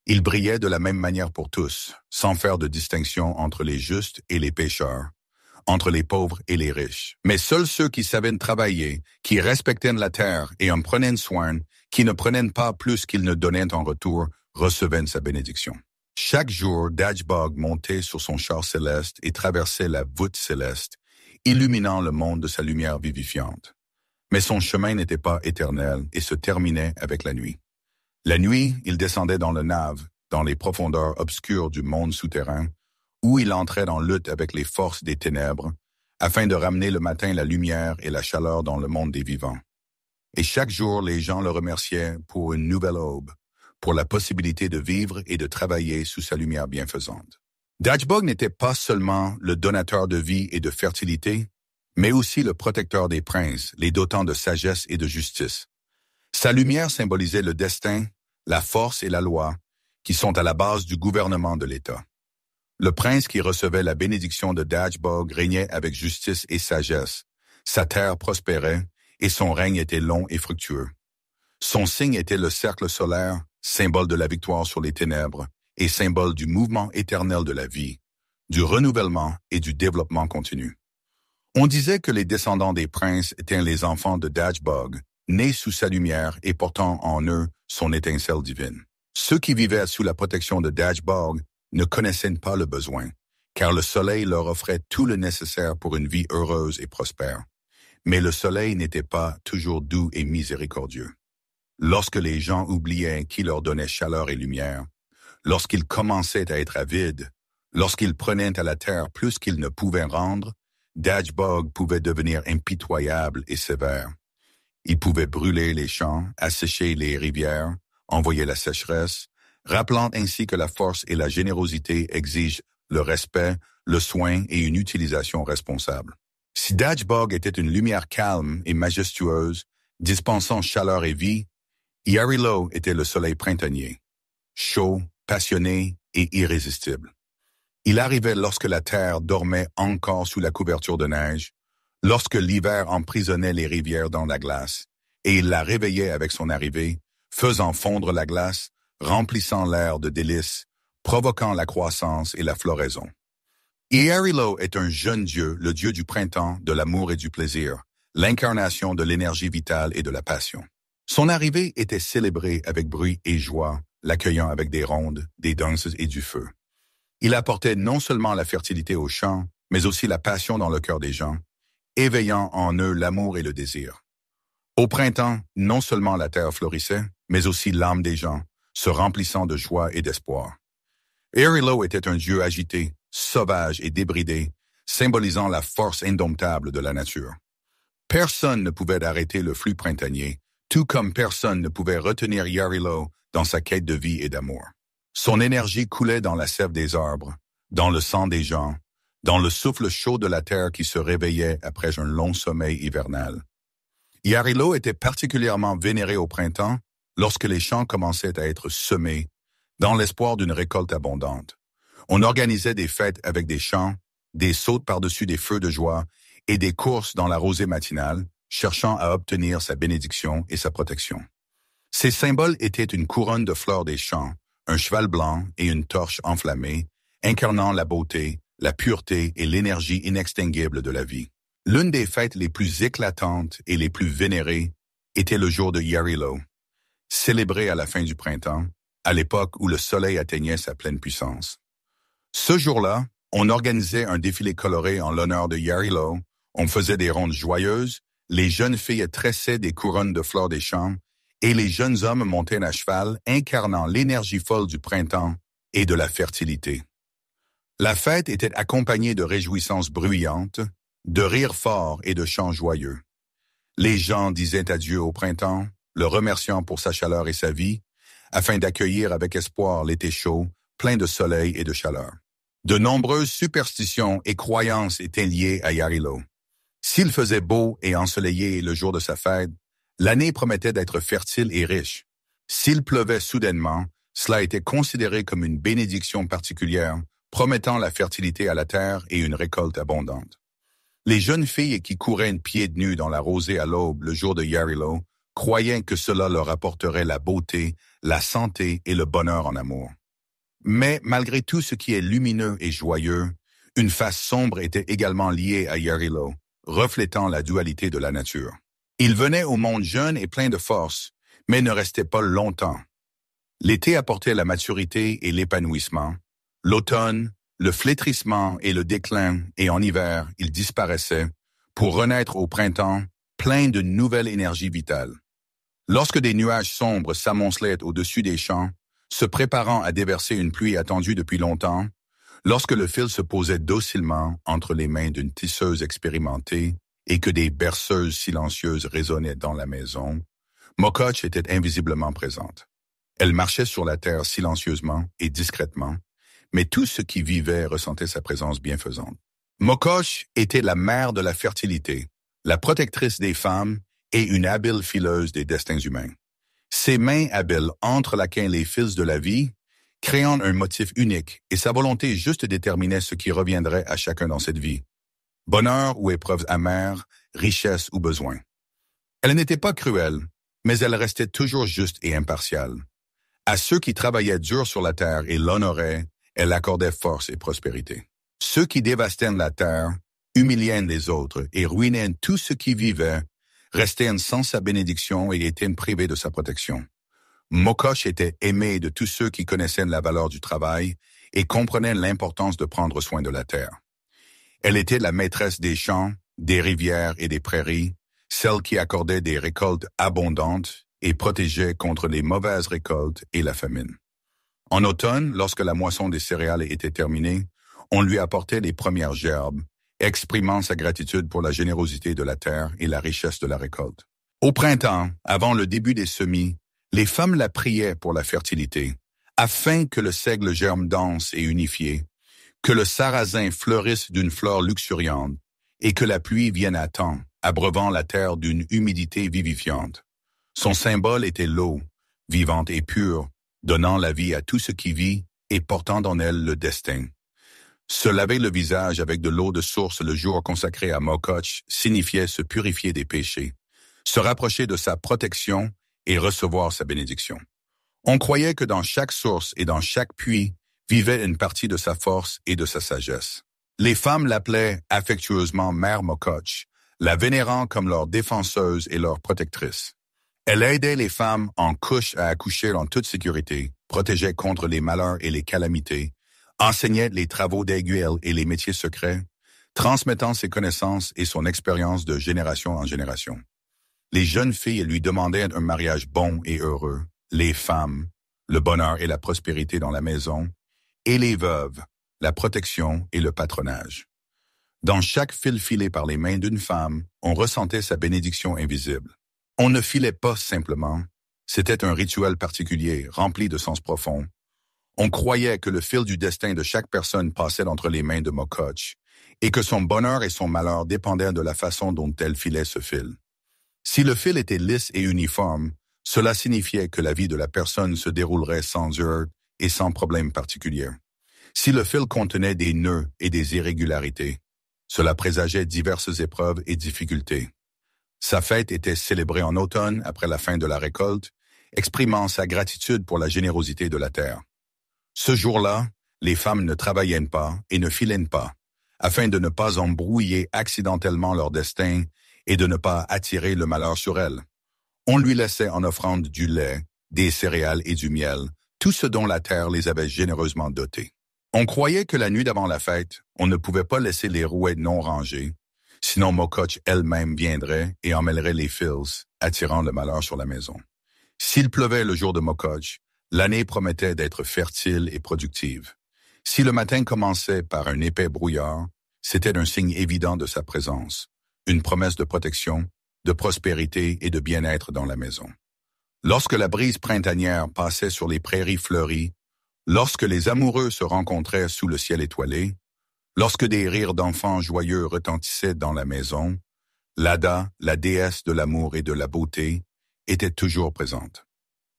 Il brillait de la même manière pour tous, sans faire de distinction entre les justes et les pécheurs, entre les pauvres et les riches. Mais seuls ceux qui savaient travailler, qui respectaient la terre et en prenaient soin, qui ne prenaient pas plus qu'ils ne donnaient en retour, recevaient sa bénédiction. Chaque jour, Dashbog montait sur son char céleste et traversait la voûte céleste, illuminant le monde de sa lumière vivifiante. Mais son chemin n'était pas éternel et se terminait avec la nuit. La nuit, il descendait dans le Nave, dans les profondeurs obscures du monde souterrain, où il entrait en lutte avec les forces des ténèbres, afin de ramener le matin la lumière et la chaleur dans le monde des vivants. Et chaque jour, les gens le remerciaient pour une nouvelle aube, pour la possibilité de vivre et de travailler sous sa lumière bienfaisante. Dashbog n'était pas seulement le donateur de vie et de fertilité, mais aussi le protecteur des princes, les dotant de sagesse et de justice. Sa lumière symbolisait le destin, la force et la loi, qui sont à la base du gouvernement de l'État. Le prince qui recevait la bénédiction de Dashbog régnait avec justice et sagesse. Sa terre prospérait et son règne était long et fructueux. Son signe était le cercle solaire, symbole de la victoire sur les ténèbres et symbole du mouvement éternel de la vie, du renouvellement et du développement continu. On disait que les descendants des princes étaient les enfants de Dashbog, nés sous sa lumière et portant en eux son étincelle divine. Ceux qui vivaient sous la protection de Dashbog ne connaissaient pas le besoin, car le soleil leur offrait tout le nécessaire pour une vie heureuse et prospère. Mais le soleil n'était pas toujours doux et miséricordieux. lorsque les gens oubliaient qui leur donnait chaleur et lumière, lorsqu'ils commençaient à être avides, lorsqu'ils prenaient à la terre plus qu'ils ne pouvaient rendre, Dagobah pouvait devenir impitoyable et sévère. Il pouvait brûler les champs, assécher les rivières, envoyer la sécheresse, rappelant ainsi que la force et la générosité exigent le respect, le soin et une utilisation responsable. Si Dagobah était une lumière calme et majestueuse, dispensant chaleur et vie, Yarilo était le soleil printanier, chaud, passionné et irrésistible. Il arrivait lorsque la terre dormait encore sous la couverture de neige, lorsque l'hiver emprisonnait les rivières dans la glace, et il la réveillait avec son arrivée, faisant fondre la glace, remplissant l'air de délices, provoquant la croissance et la floraison. Yarilo est un jeune dieu, le dieu du printemps, de l'amour et du plaisir, l'incarnation de l'énergie vitale et de la passion. Son arrivée était célébrée avec bruit et joie, l'accueillant avec des rondes, des danses et du feu. Il apportait non seulement la fertilité aux champs, mais aussi la passion dans le cœur des gens, éveillant en eux l'amour et le désir. Au printemps, non seulement la terre florissait, mais aussi l'âme des gens, se remplissant de joie et d'espoir. Yarilo était un dieu agité, sauvage et débridé, symbolisant la force indomptable de la nature. Personne ne pouvait arrêter le flux printanier, tout comme personne ne pouvait retenir Yarilo dans sa quête de vie et d'amour. Son énergie coulait dans la sève des arbres, dans le sang des gens, dans le souffle chaud de la terre qui se réveillait après un long sommeil hivernal. Yarilo était particulièrement vénéré au printemps lorsque les champs commençaient à être semés, dans l'espoir d'une récolte abondante. On organisait des fêtes avec des chants, des sautes par-dessus des feux de joie et des courses dans la rosée matinale, cherchant à obtenir sa bénédiction et sa protection. Ces symboles étaient une couronne de fleurs des champs, un cheval blanc et une torche enflammée, incarnant la beauté, la pureté et l'énergie inextinguible de la vie. L'une des fêtes les plus éclatantes et les plus vénérées était le jour de Yarilo, célébré à la fin du printemps, à l'époque où le soleil atteignait sa pleine puissance. Ce jour-là, on organisait un défilé coloré en l'honneur de Yarilo, on faisait des rondes joyeuses, les jeunes filles tressaient des couronnes de fleurs des champs, et les jeunes hommes montaient à cheval, incarnant l'énergie folle du printemps et de la fertilité. La fête était accompagnée de réjouissances bruyantes, de rires forts et de chants joyeux. Les gens disaient adieu au printemps, le remerciant pour sa chaleur et sa vie, afin d'accueillir avec espoir l'été chaud, plein de soleil et de chaleur. De nombreuses superstitions et croyances étaient liées à Yarilo. S'il faisait beau et ensoleillé le jour de sa fête, l'année promettait d'être fertile et riche. S'il pleuvait soudainement, cela était considéré comme une bénédiction particulière, promettant la fertilité à la terre et une récolte abondante. Les jeunes filles qui couraient pieds nus dans la rosée à l'aube le jour de Yarilo croyaient que cela leur apporterait la beauté, la santé et le bonheur en amour. Mais malgré tout ce qui est lumineux et joyeux, une face sombre était également liée à Yarilo, reflétant la dualité de la nature. Il venait au monde jeune et plein de force, mais ne restait pas longtemps. L'été apportait la maturité et l'épanouissement. L'automne, le flétrissement et le déclin, et en hiver, il disparaissait, pour renaître au printemps, plein de nouvelles énergies vitales. Lorsque des nuages sombres s'amoncelaient au-dessus des champs, se préparant à déverser une pluie attendue depuis longtemps, lorsque le fil se posait docilement entre les mains d'une tisseuse expérimentée et que des berceuses silencieuses résonnaient dans la maison, Mokoch était invisiblement présente. Elle marchait sur la terre silencieusement et discrètement, mais tout ce qui vivait ressentait sa présence bienfaisante. Mokoch était la mère de la fertilité, la protectrice des femmes et une habile fileuse des destins humains. Ses mains habiles entrelaquaient les fils de la vie, créant un motif unique, et sa volonté juste déterminait ce qui reviendrait à chacun dans cette vie. Bonheur ou épreuves amères, richesse ou besoin. Elle n'était pas cruelle, mais elle restait toujours juste et impartiale. À ceux qui travaillaient dur sur la terre et l'honoraient, elle accordait force et prospérité. Ceux qui dévastaient la terre, humiliaient les autres et ruinaient tout ce qui vivait, restaient sans sa bénédiction et étaient privés de sa protection. Mokoch était aimé de tous ceux qui connaissaient la valeur du travail et comprenaient l'importance de prendre soin de la terre. Elle était la maîtresse des champs, des rivières et des prairies, celle qui accordait des récoltes abondantes, et protégeait contre les mauvaises récoltes et la famine. En automne, lorsque la moisson des céréales était terminée, on lui apportait les premières gerbes, exprimant sa gratitude pour la générosité de la terre et la richesse de la récolte. Au printemps, avant le début des semis, les femmes la priaient pour la fertilité, afin que le seigle germe dense et unifié, que le sarrasin fleurisse d'une fleur luxuriante, et que la pluie vienne à temps, abreuvant la terre d'une humidité vivifiante. Son symbole était l'eau, vivante et pure, donnant la vie à tout ce qui vit et portant en elle le destin. Se laver le visage avec de l'eau de source le jour consacré à Mokoch signifiait se purifier des péchés, se rapprocher de sa protection et recevoir sa bénédiction. On croyait que dans chaque source et dans chaque puits vivait une partie de sa force et de sa sagesse. Les femmes l'appelaient affectueusement Mère Mokoch, la vénérant comme leur défenseuse et leur protectrice. Elle aidait les femmes en couche à accoucher en toute sécurité, protégeait contre les malheurs et les calamités, enseignait les travaux d'aiguille et les métiers secrets, transmettant ses connaissances et son expérience de génération en génération. Les jeunes filles lui demandaient un mariage bon et heureux, les femmes, le bonheur et la prospérité dans la maison, et les veuves, la protection et le patronage. Dans chaque fil filé par les mains d'une femme, on ressentait sa bénédiction invisible. On ne filait pas simplement, c'était un rituel particulier, rempli de sens profond. On croyait que le fil du destin de chaque personne passait entre les mains de Mokoch, et que son bonheur et son malheur dépendaient de la façon dont elle filait ce fil. Si le fil était lisse et uniforme, cela signifiait que la vie de la personne se déroulerait sans heurts et sans problème particulier. Si le fil contenait des nœuds et des irrégularités, cela présageait diverses épreuves et difficultés. Sa fête était célébrée en automne après la fin de la récolte, exprimant sa gratitude pour la générosité de la terre. Ce jour-là, les femmes ne travaillaient pas et ne filaient pas, afin de ne pas embrouiller accidentellement leur destin et de ne pas attirer le malheur sur elles. On lui laissait en offrande du lait, des céréales et du miel, tout ce dont la terre les avait généreusement dotés. On croyait que la nuit d'avant la fête, on ne pouvait pas laisser les rouets non rangés, sinon Mokoch elle-même viendrait et emmêlerait les fils, attirant le malheur sur la maison. S'il pleuvait le jour de Mokoch, l'année promettait d'être fertile et productive. Si le matin commençait par un épais brouillard, c'était un signe évident de sa présence, une promesse de protection, de prospérité et de bien-être dans la maison. Lorsque la brise printanière passait sur les prairies fleuries, lorsque les amoureux se rencontraient sous le ciel étoilé, lorsque des rires d'enfants joyeux retentissaient dans la maison, Lada, la déesse de l'amour et de la beauté, était toujours présente.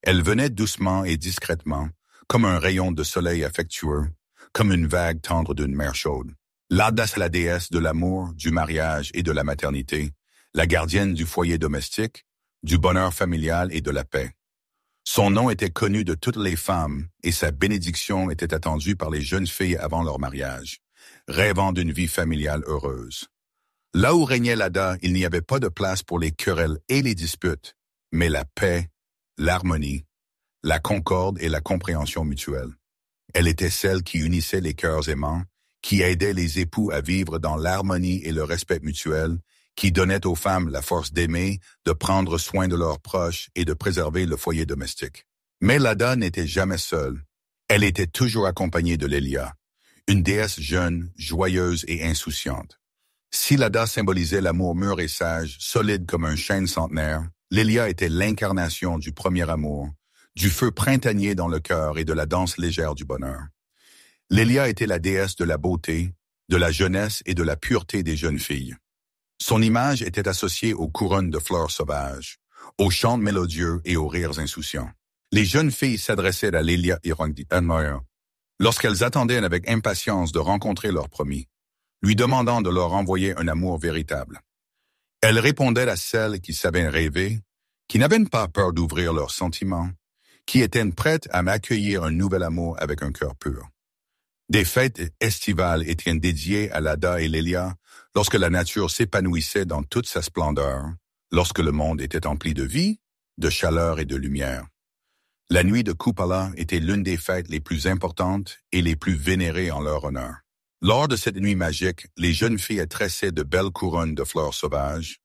Elle venait doucement et discrètement, comme un rayon de soleil affectueux, comme une vague tendre d'une mer chaude. Lada, la déesse de l'amour, du mariage et de la maternité, la gardienne du foyer domestique, du bonheur familial et de la paix. Son nom était connu de toutes les femmes et sa bénédiction était attendue par les jeunes filles avant leur mariage, rêvant d'une vie familiale heureuse. Là où régnait Lada, il n'y avait pas de place pour les querelles et les disputes, mais la paix, l'harmonie, la concorde et la compréhension mutuelle. Elle était celle qui unissait les cœurs aimants, qui aidait les époux à vivre dans l'harmonie et le respect mutuel, qui donnait aux femmes la force d'aimer, de prendre soin de leurs proches et de préserver le foyer domestique. Mais Lada n'était jamais seule. Elle était toujours accompagnée de Lélia, une déesse jeune, joyeuse et insouciante. Si Lada symbolisait l'amour mûr et sage, solide comme un chêne centenaire, Lélia était l'incarnation du premier amour, du feu printanier dans le cœur et de la danse légère du bonheur. Lélia était la déesse de la beauté, de la jeunesse et de la pureté des jeunes filles. Son image était associée aux couronnes de fleurs sauvages, aux chants mélodieux et aux rires insouciants. Les jeunes filles s'adressaient à Lélia lorsqu'elles attendaient avec impatience de rencontrer leur promis, lui demandant de leur envoyer un amour véritable. Elles répondaient à celles qui savaient rêver, qui n'avaient pas peur d'ouvrir leurs sentiments, qui étaient prêtes à m'accueillir un nouvel amour avec un cœur pur. Des fêtes estivales étaient dédiées à Lada et Lélia lorsque la nature s'épanouissait dans toute sa splendeur, lorsque le monde était empli de vie, de chaleur et de lumière. La nuit de Kupala était l'une des fêtes les plus importantes et les plus vénérées en leur honneur. Lors de cette nuit magique, les jeunes filles tressaient de belles couronnes de fleurs sauvages.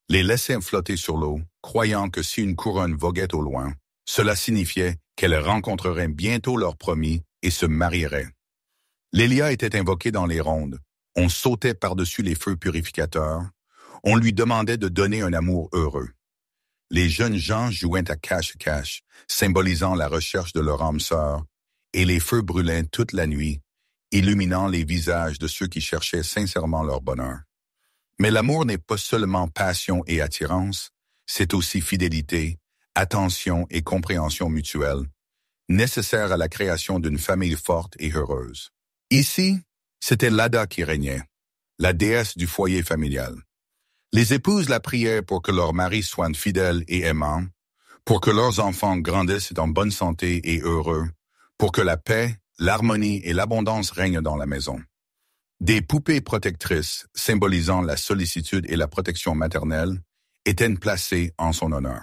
les laissait flotter sur l'eau, croyant que si une couronne voguait au loin, cela signifiait qu'elles rencontreraient bientôt leur promis et se marieraient. Lélia était invoquée dans les rondes. On sautait par-dessus les feux purificateurs. On lui demandait de donner un amour heureux. Les jeunes gens jouaient à cache-cache, symbolisant la recherche de leur âme sœur, et les feux brûlaient toute la nuit, illuminant les visages de ceux qui cherchaient sincèrement leur bonheur. Mais l'amour n'est pas seulement passion et attirance, c'est aussi fidélité, attention et compréhension mutuelle, nécessaires à la création d'une famille forte et heureuse. Ici, c'était Lada qui régnait, la déesse du foyer familial. Les épouses la priaient pour que leurs maris soient fidèles et aimants, pour que leurs enfants grandissent en bonne santé et heureux, pour que la paix, l'harmonie et l'abondance règnent dans la maison. Des poupées protectrices, symbolisant la sollicitude et la protection maternelle, étaient placées en son honneur.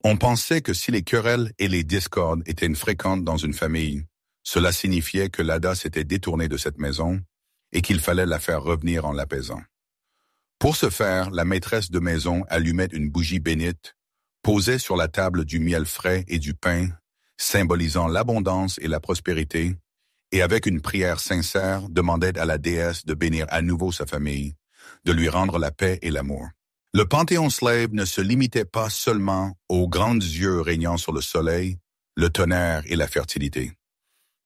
On pensait que si les querelles et les discordes étaient fréquentes dans une famille, cela signifiait que Lada s'était détournée de cette maison et qu'il fallait la faire revenir en l'apaisant. Pour ce faire, la maîtresse de maison allumait une bougie bénite, posait sur la table du miel frais et du pain, symbolisant l'abondance et la prospérité, et avec une prière sincère demandait à la déesse de bénir à nouveau sa famille, de lui rendre la paix et l'amour. Le panthéon slave ne se limitait pas seulement aux grands dieux régnant sur le soleil, le tonnerre et la fertilité.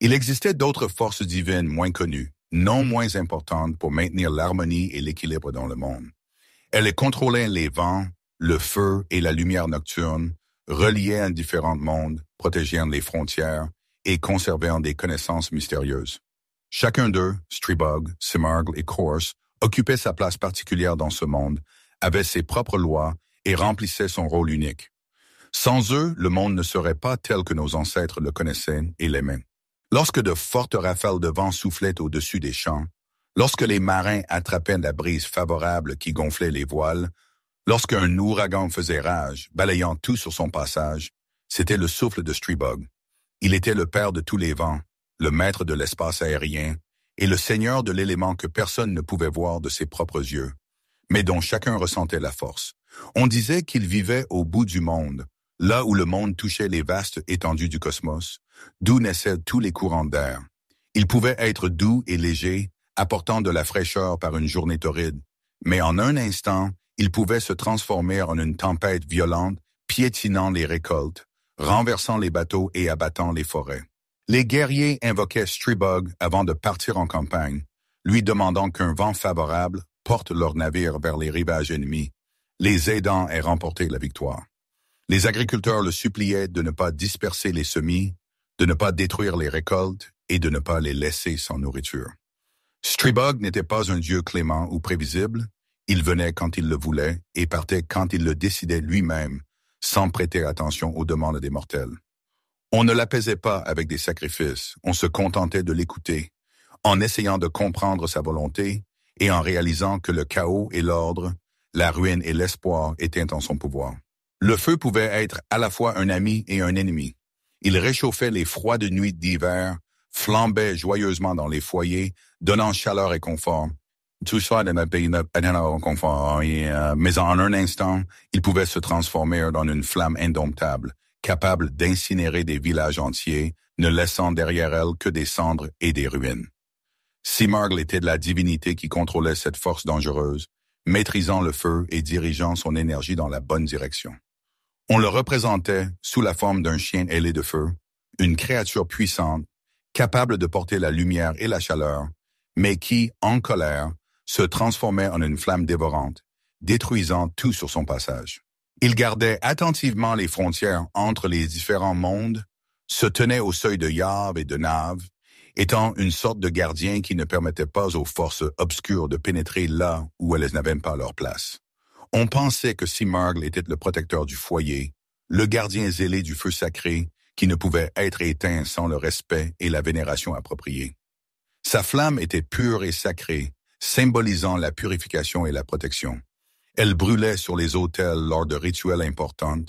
Il existait d'autres forces divines moins connues, non moins importantes pour maintenir l'harmonie et l'équilibre dans le monde. Elles contrôlaient les vents, le feu et la lumière nocturne, reliaient à différents mondes, protégeant les frontières et conservant des connaissances mystérieuses. Chacun d'eux, Stribog, Simargl et Kors, occupait sa place particulière dans ce monde, avait ses propres lois et remplissait son rôle unique. Sans eux, le monde ne serait pas tel que nos ancêtres le connaissaient et l'aimaient. Lorsque de fortes rafales de vent soufflaient au-dessus des champs, lorsque les marins attrapaient la brise favorable qui gonflait les voiles, lorsqu'un ouragan faisait rage, balayant tout sur son passage, c'était le souffle de Stribog. Il était le père de tous les vents, le maître de l'espace aérien et le seigneur de l'élément que personne ne pouvait voir de ses propres yeux, mais dont chacun ressentait la force. On disait qu'il vivait au bout du monde, là où le monde touchait les vastes étendues du cosmos, d'où naissaient tous les courants d'air. Il pouvait être doux et léger, apportant de la fraîcheur par une journée torride, mais en un instant, il pouvait se transformer en une tempête violente, piétinant les récoltes, renversant les bateaux et abattant les forêts. Les guerriers invoquaient Stribog avant de partir en campagne, lui demandant qu'un vent favorable porte leurs navires vers les rivages ennemis, les aidant à remporter la victoire. Les agriculteurs le suppliaient de ne pas disperser les semis, de ne pas détruire les récoltes et de ne pas les laisser sans nourriture. Stribog n'était pas un dieu clément ou prévisible, il venait quand il le voulait et partait quand il le décidait lui-même, sans prêter attention aux demandes des mortels. On ne l'apaisait pas avec des sacrifices, on se contentait de l'écouter, en essayant de comprendre sa volonté et en réalisant que le chaos et l'ordre, la ruine et l'espoir étaient en son pouvoir. Le feu pouvait être à la fois un ami et un ennemi. Il réchauffait les froides nuits d'hiver, flambait joyeusement dans les foyers, donnant chaleur et confort. Tout ça dans un pays de confort, mais en un instant, il pouvait se transformer dans une flamme indomptable, capable d'incinérer des villages entiers, ne laissant derrière elle que des cendres et des ruines. Simargl était de la divinité qui contrôlait cette force dangereuse, maîtrisant le feu et dirigeant son énergie dans la bonne direction. On le représentait sous la forme d'un chien ailé de feu, une créature puissante, capable de porter la lumière et la chaleur, mais qui, en colère, se transformait en une flamme dévorante, détruisant tout sur son passage. Il gardait attentivement les frontières entre les différents mondes, se tenait au seuil de Yav et de Nav, étant une sorte de gardien qui ne permettait pas aux forces obscures de pénétrer là où elles n'avaient pas leur place. On pensait que Simargl était le protecteur du foyer, le gardien zélé du feu sacré qui ne pouvait être éteint sans le respect et la vénération appropriée. Sa flamme était pure et sacrée, symbolisant la purification et la protection. Elle brûlait sur les autels lors de rituels importants,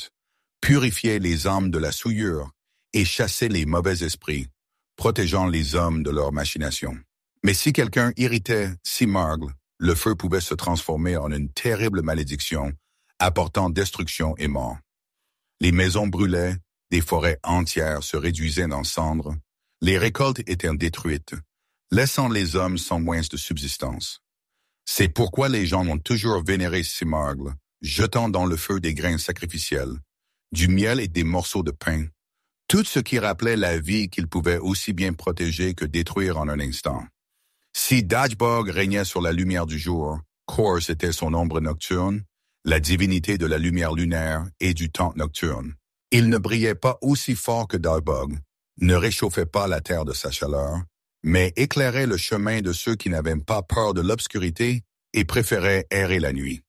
purifiait les âmes de la souillure et chassait les mauvais esprits, protégeant les hommes de leurs machinations. Mais si quelqu'un irritait Simargl, le feu pouvait se transformer en une terrible malédiction, apportant destruction et mort. Les maisons brûlaient, des forêts entières se réduisaient en cendres, les récoltes étaient détruites, laissant les hommes sans moyens de subsistance. C'est pourquoi les gens ont toujours vénéré Simorgl, jetant dans le feu des grains sacrificiels, du miel et des morceaux de pain, tout ce qui rappelait la vie qu'il pouvait aussi bien protéger que détruire en un instant. Si Dagobog régnait sur la lumière du jour, Kors était son ombre nocturne, la divinité de la lumière lunaire et du temps nocturne. Il ne brillait pas aussi fort que Dagobog, ne réchauffait pas la terre de sa chaleur, mais éclairait le chemin de ceux qui n'avaient pas peur de l'obscurité et préféraient errer la nuit.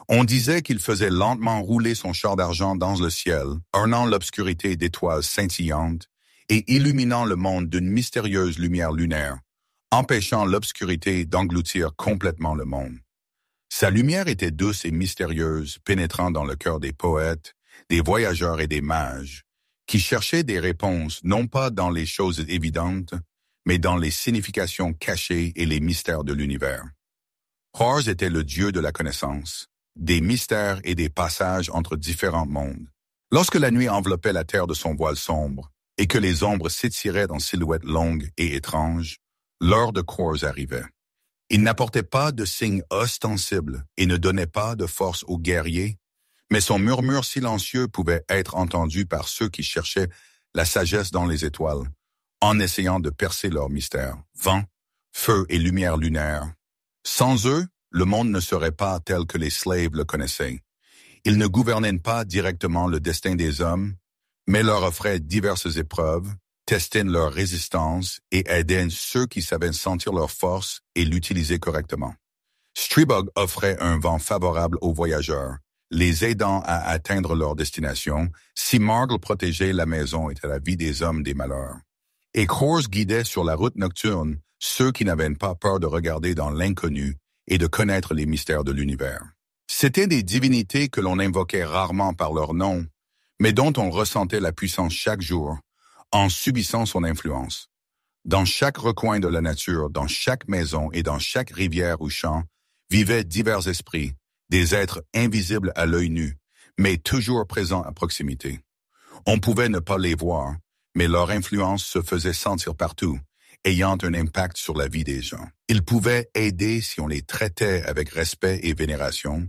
On disait qu'il faisait lentement rouler son char d'argent dans le ciel, ornant l'obscurité d'étoiles scintillantes et illuminant le monde d'une mystérieuse lumière lunaire, empêchant l'obscurité d'engloutir complètement le monde. Sa lumière était douce et mystérieuse, pénétrant dans le cœur des poètes, des voyageurs et des mages, qui cherchaient des réponses non pas dans les choses évidentes, mais dans les significations cachées et les mystères de l'univers. Horus était le dieu de la connaissance, des mystères et des passages entre différents mondes. Lorsque la nuit enveloppait la terre de son voile sombre et que les ombres s'étiraient en silhouettes longues et étranges, l'heure de Horus arrivait. Il n'apportait pas de signes ostensibles et ne donnait pas de force aux guerriers, mais son murmure silencieux pouvait être entendu par ceux qui cherchaient la sagesse dans les étoiles, en essayant de percer leurs mystères, vent, feu et lumière lunaire. Sans eux, le monde ne serait pas tel que les slaves le connaissaient. Ils ne gouvernaient pas directement le destin des hommes, mais leur offraient diverses épreuves, testaient leur résistance et aidaient ceux qui savaient sentir leur force et l'utiliser correctement. Stribog offrait un vent favorable aux voyageurs, les aidant à atteindre leur destination, Simorgl protégeait la maison et la vie des hommes des malheurs. Et Kors guidait sur la route nocturne ceux qui n'avaient pas peur de regarder dans l'inconnu et de connaître les mystères de l'univers. C'étaient des divinités que l'on invoquait rarement par leur nom, mais dont on ressentait la puissance chaque jour, en subissant son influence. Dans chaque recoin de la nature, dans chaque maison et dans chaque rivière ou champ, vivaient divers esprits, des êtres invisibles à l'œil nu, mais toujours présents à proximité. On pouvait ne pas les voir, mais leur influence se faisait sentir partout, ayant un impact sur la vie des gens. Ils pouvaient aider si on les traitait avec respect et vénération,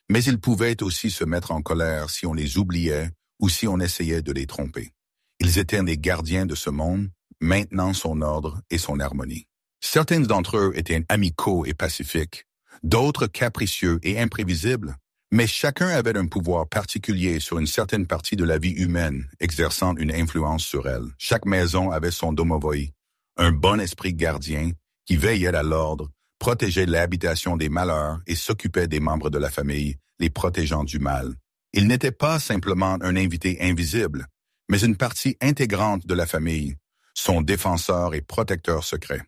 mais ils pouvaient aussi se mettre en colère si on les oubliait ou si on essayait de les tromper. Ils étaient les gardiens de ce monde, maintenant son ordre et son harmonie. Certains d'entre eux étaient amicaux et pacifiques, d'autres capricieux et imprévisibles, mais chacun avait un pouvoir particulier sur une certaine partie de la vie humaine, exerçant une influence sur elle. Chaque maison avait son domovoi, un bon esprit gardien qui veillait à l'ordre, protégeait l'habitation des malheurs et s'occupait des membres de la famille, les protégeant du mal. Il n'était pas simplement un invité invisible, mais une partie intégrante de la famille, son défenseur et protecteur secret.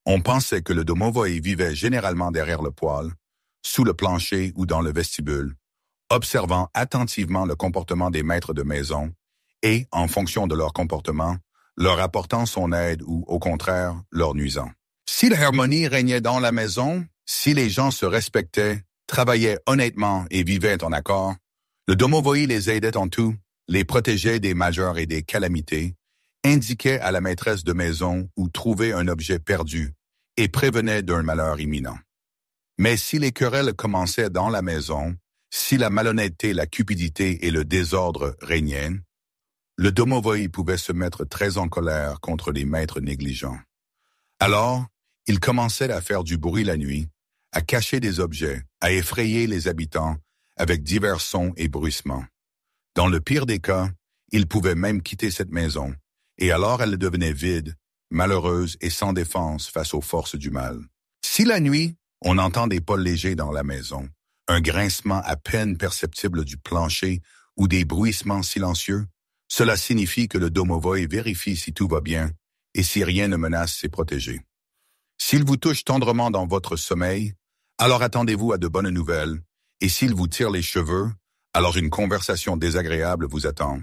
On pensait que le domovoi vivait généralement derrière le poêle, sous le plancher ou dans le vestibule, observant attentivement le comportement des maîtres de maison et, en fonction de leur comportement, leur apportant son aide ou, au contraire, leur nuisant. Si l'harmonie régnait dans la maison, si les gens se respectaient, travaillaient honnêtement et vivaient en accord, le domovoi les aidait en tout, les protégeait des malheurs et des calamités, indiquait à la maîtresse de maison où trouver un objet perdu et prévenait d'un malheur imminent. Mais si les querelles commençaient dans la maison, si la malhonnêteté, la cupidité et le désordre régnaient, le domovoi pouvait se mettre très en colère contre les maîtres négligents. Alors, il commençait à faire du bruit la nuit, à cacher des objets, à effrayer les habitants avec divers sons et bruissements. Dans le pire des cas, il pouvait même quitter cette maison, et alors elle devenait vide, malheureuse et sans défense face aux forces du mal. Si la nuit, on entend des pas légers dans la maison, un grincement à peine perceptible du plancher ou des bruissements silencieux, cela signifie que le domovoi vérifie si tout va bien et si rien ne menace ses protégés. S'il vous touche tendrement dans votre sommeil, alors attendez-vous à de bonnes nouvelles, et s'il vous tire les cheveux, alors une conversation désagréable vous attend,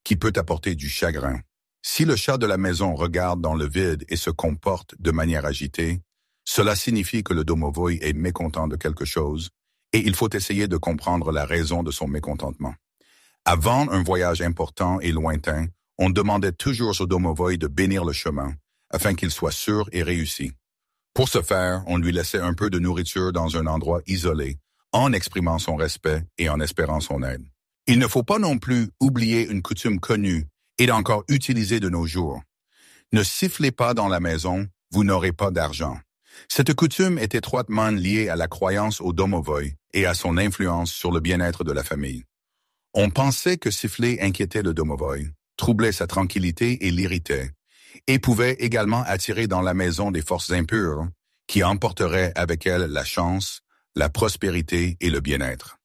qui peut apporter du chagrin. Si le chat de la maison regarde dans le vide et se comporte de manière agitée, cela signifie que le domovoi est mécontent de quelque chose et il faut essayer de comprendre la raison de son mécontentement. Avant un voyage important et lointain, on demandait toujours au domovoy de bénir le chemin, afin qu'il soit sûr et réussi. Pour ce faire, on lui laissait un peu de nourriture dans un endroit isolé, en exprimant son respect et en espérant son aide. Il ne faut pas non plus oublier une coutume connue et encore utilisée de nos jours. Ne sifflez pas dans la maison, vous n'aurez pas d'argent. Cette coutume est étroitement liée à la croyance au domovoy et à son influence sur le bien-être de la famille. On pensait que siffler inquiétait le domovoy, troublait sa tranquillité et l'irritait, et pouvait également attirer dans la maison des forces impures qui emporteraient avec elles la chance, la prospérité et le bien-être.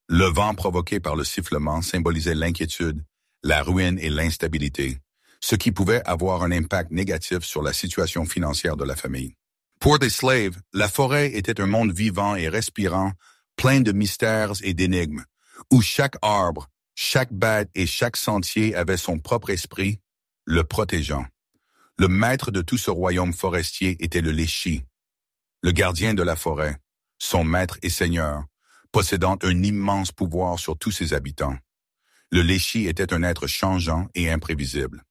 Le vent provoqué par le sifflement symbolisait l'inquiétude, la ruine et l'instabilité, ce qui pouvait avoir un impact négatif sur la situation financière de la famille. Pour des slaves, la forêt était un monde vivant et respirant, plein de mystères et d'énigmes, où chaque arbre, chaque bête et chaque sentier avait son propre esprit, le protégeant. Le maître de tout ce royaume forestier était le Leschi, le gardien de la forêt, son maître et seigneur, possédant un immense pouvoir sur tous ses habitants. Le Leschi était un être changeant et imprévisible.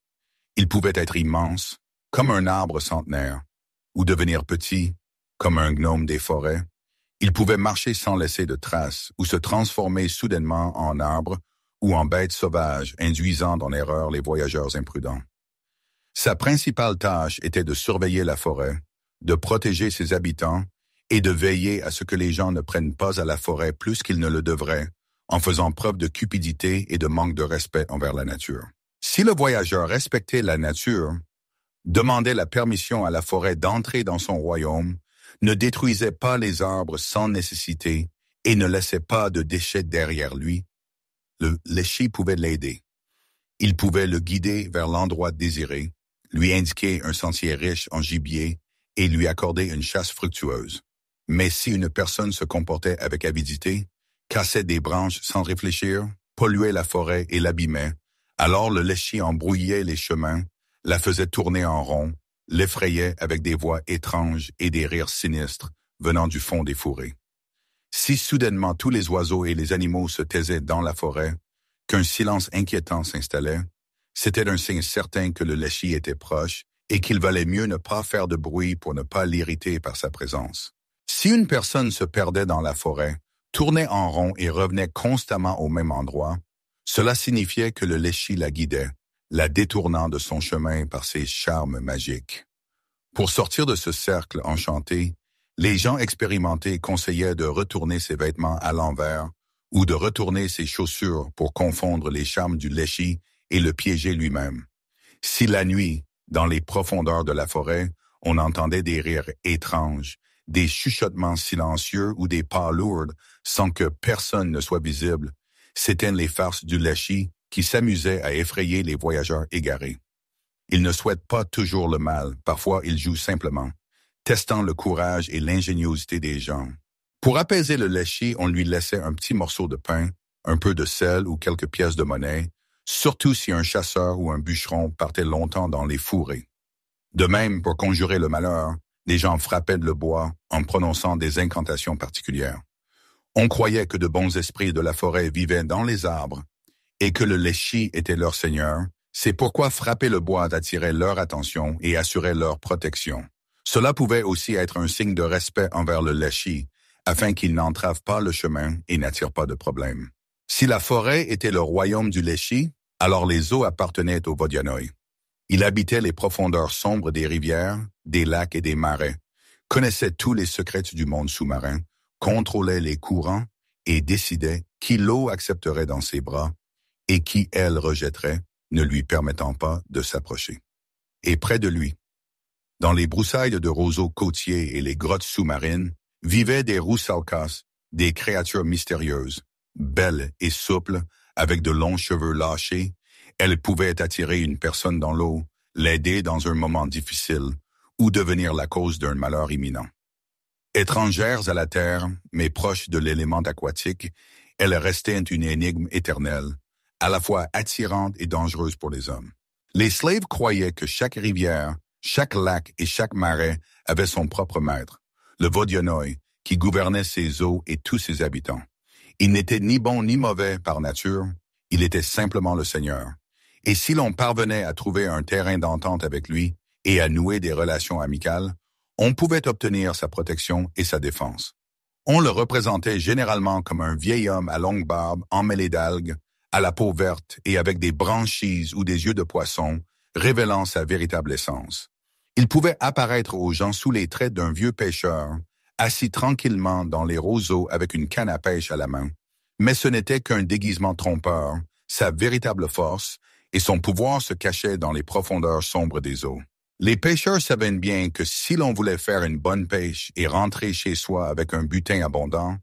Il pouvait être immense, comme un arbre centenaire, ou devenir petit, comme un gnome des forêts. Il pouvait marcher sans laisser de traces, ou se transformer soudainement en arbre ou en bête sauvage, induisant en erreur les voyageurs imprudents. Sa principale tâche était de surveiller la forêt, de protéger ses habitants et de veiller à ce que les gens ne prennent pas à la forêt plus qu'ils ne le devraient, en faisant preuve de cupidité et de manque de respect envers la nature. Si le voyageur respectait la nature, demandait la permission à la forêt d'entrer dans son royaume, ne détruisait pas les arbres sans nécessité et ne laissait pas de déchets derrière lui, le Leschi pouvait l'aider. Il pouvait le guider vers l'endroit désiré, lui indiquer un sentier riche en gibier et lui accorder une chasse fructueuse. Mais si une personne se comportait avec avidité, cassait des branches sans réfléchir, polluait la forêt et l'abîmait, alors le Leschi embrouillait les chemins, la faisait tourner en rond, l'effrayait avec des voix étranges et des rires sinistres venant du fond des fourrés. Si soudainement tous les oiseaux et les animaux se taisaient dans la forêt, qu'un silence inquiétant s'installait, c'était un signe certain que le Leschi était proche et qu'il valait mieux ne pas faire de bruit pour ne pas l'irriter par sa présence. Si une personne se perdait dans la forêt, tournait en rond et revenait constamment au même endroit, cela signifiait que le Leschi la guidait, la détournant de son chemin par ses charmes magiques. Pour sortir de ce cercle enchanté, les gens expérimentés conseillaient de retourner ses vêtements à l'envers ou de retourner ses chaussures pour confondre les charmes du Leschi et le piéger lui-même. Si la nuit, dans les profondeurs de la forêt, on entendait des rires étranges, des chuchotements silencieux ou des pas lourds sans que personne ne soit visible, c'étaient les farces du Leschi qui s'amusaient à effrayer les voyageurs égarés. Il ne souhaite pas toujours le mal, parfois il joue simplement, testant le courage et l'ingéniosité des gens. Pour apaiser le Leschi, on lui laissait un petit morceau de pain, un peu de sel ou quelques pièces de monnaie, surtout si un chasseur ou un bûcheron partait longtemps dans les fourrés. De même, pour conjurer le malheur, les gens frappaient le bois en prononçant des incantations particulières. On croyait que de bons esprits de la forêt vivaient dans les arbres et que le Leschi était leur seigneur. C'est pourquoi frapper le bois attirait leur attention et assurait leur protection. Cela pouvait aussi être un signe de respect envers le Leschi, afin qu'il n'entrave pas le chemin et n'attire pas de problème. Si la forêt était le royaume du Leschi, alors les eaux appartenaient au Vodyanoi. Il habitait les profondeurs sombres des rivières, des lacs et des marais, connaissait tous les secrets du monde sous-marin, contrôlait les courants et décidait qui l'eau accepterait dans ses bras et qui elle rejetterait, ne lui permettant pas de s'approcher. Et près de lui, dans les broussailles de roseaux côtiers et les grottes sous-marines, vivaient des roussalkas, des créatures mystérieuses, belles et souples, avec de longs cheveux lâchés. Elles pouvaient attirer une personne dans l'eau, l'aider dans un moment difficile, ou devenir la cause d'un malheur imminent. Étrangères à la terre, mais proches de l'élément aquatique, elles restaient une énigme éternelle, à la fois attirante et dangereuse pour les hommes. Les slaves croyaient que chaque rivière, chaque lac et chaque marais avait son propre maître, le Vodyanoi, qui gouvernait ses eaux et tous ses habitants. Il n'était ni bon ni mauvais par nature, il était simplement le Seigneur. Et si l'on parvenait à trouver un terrain d'entente avec lui et à nouer des relations amicales, on pouvait obtenir sa protection et sa défense. On le représentait généralement comme un vieil homme à longue barbe, emmêlé d'algues, à la peau verte et avec des branchies ou des yeux de poisson, révélant sa véritable essence. Il pouvait apparaître aux gens sous les traits d'un vieux pêcheur, assis tranquillement dans les roseaux avec une canne à pêche à la main. Mais ce n'était qu'un déguisement trompeur, sa véritable force, et son pouvoir se cachait dans les profondeurs sombres des eaux. Les pêcheurs savaient bien que si l'on voulait faire une bonne pêche et rentrer chez soi avec un butin abondant,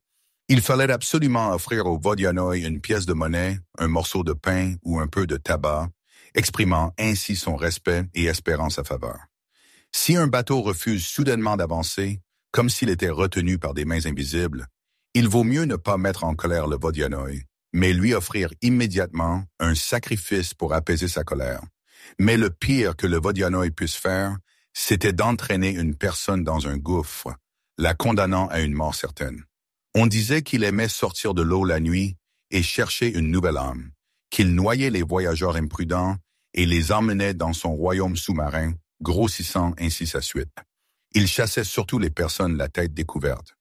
il fallait absolument offrir au Vodianoi une pièce de monnaie, un morceau de pain ou un peu de tabac, exprimant ainsi son respect et espérant sa faveur. Si un bateau refuse soudainement d'avancer, comme s'il était retenu par des mains invisibles, il vaut mieux ne pas mettre en colère le Vodianoi, mais lui offrir immédiatement un sacrifice pour apaiser sa colère. Mais le pire que le Vodianoi puisse faire, c'était d'entraîner une personne dans un gouffre, la condamnant à une mort certaine. On disait qu'il aimait sortir de l'eau la nuit et chercher une nouvelle âme, qu'il noyait les voyageurs imprudents et les emmenait dans son royaume sous-marin, grossissant ainsi sa suite. Il chassait surtout les personnes la tête découverte.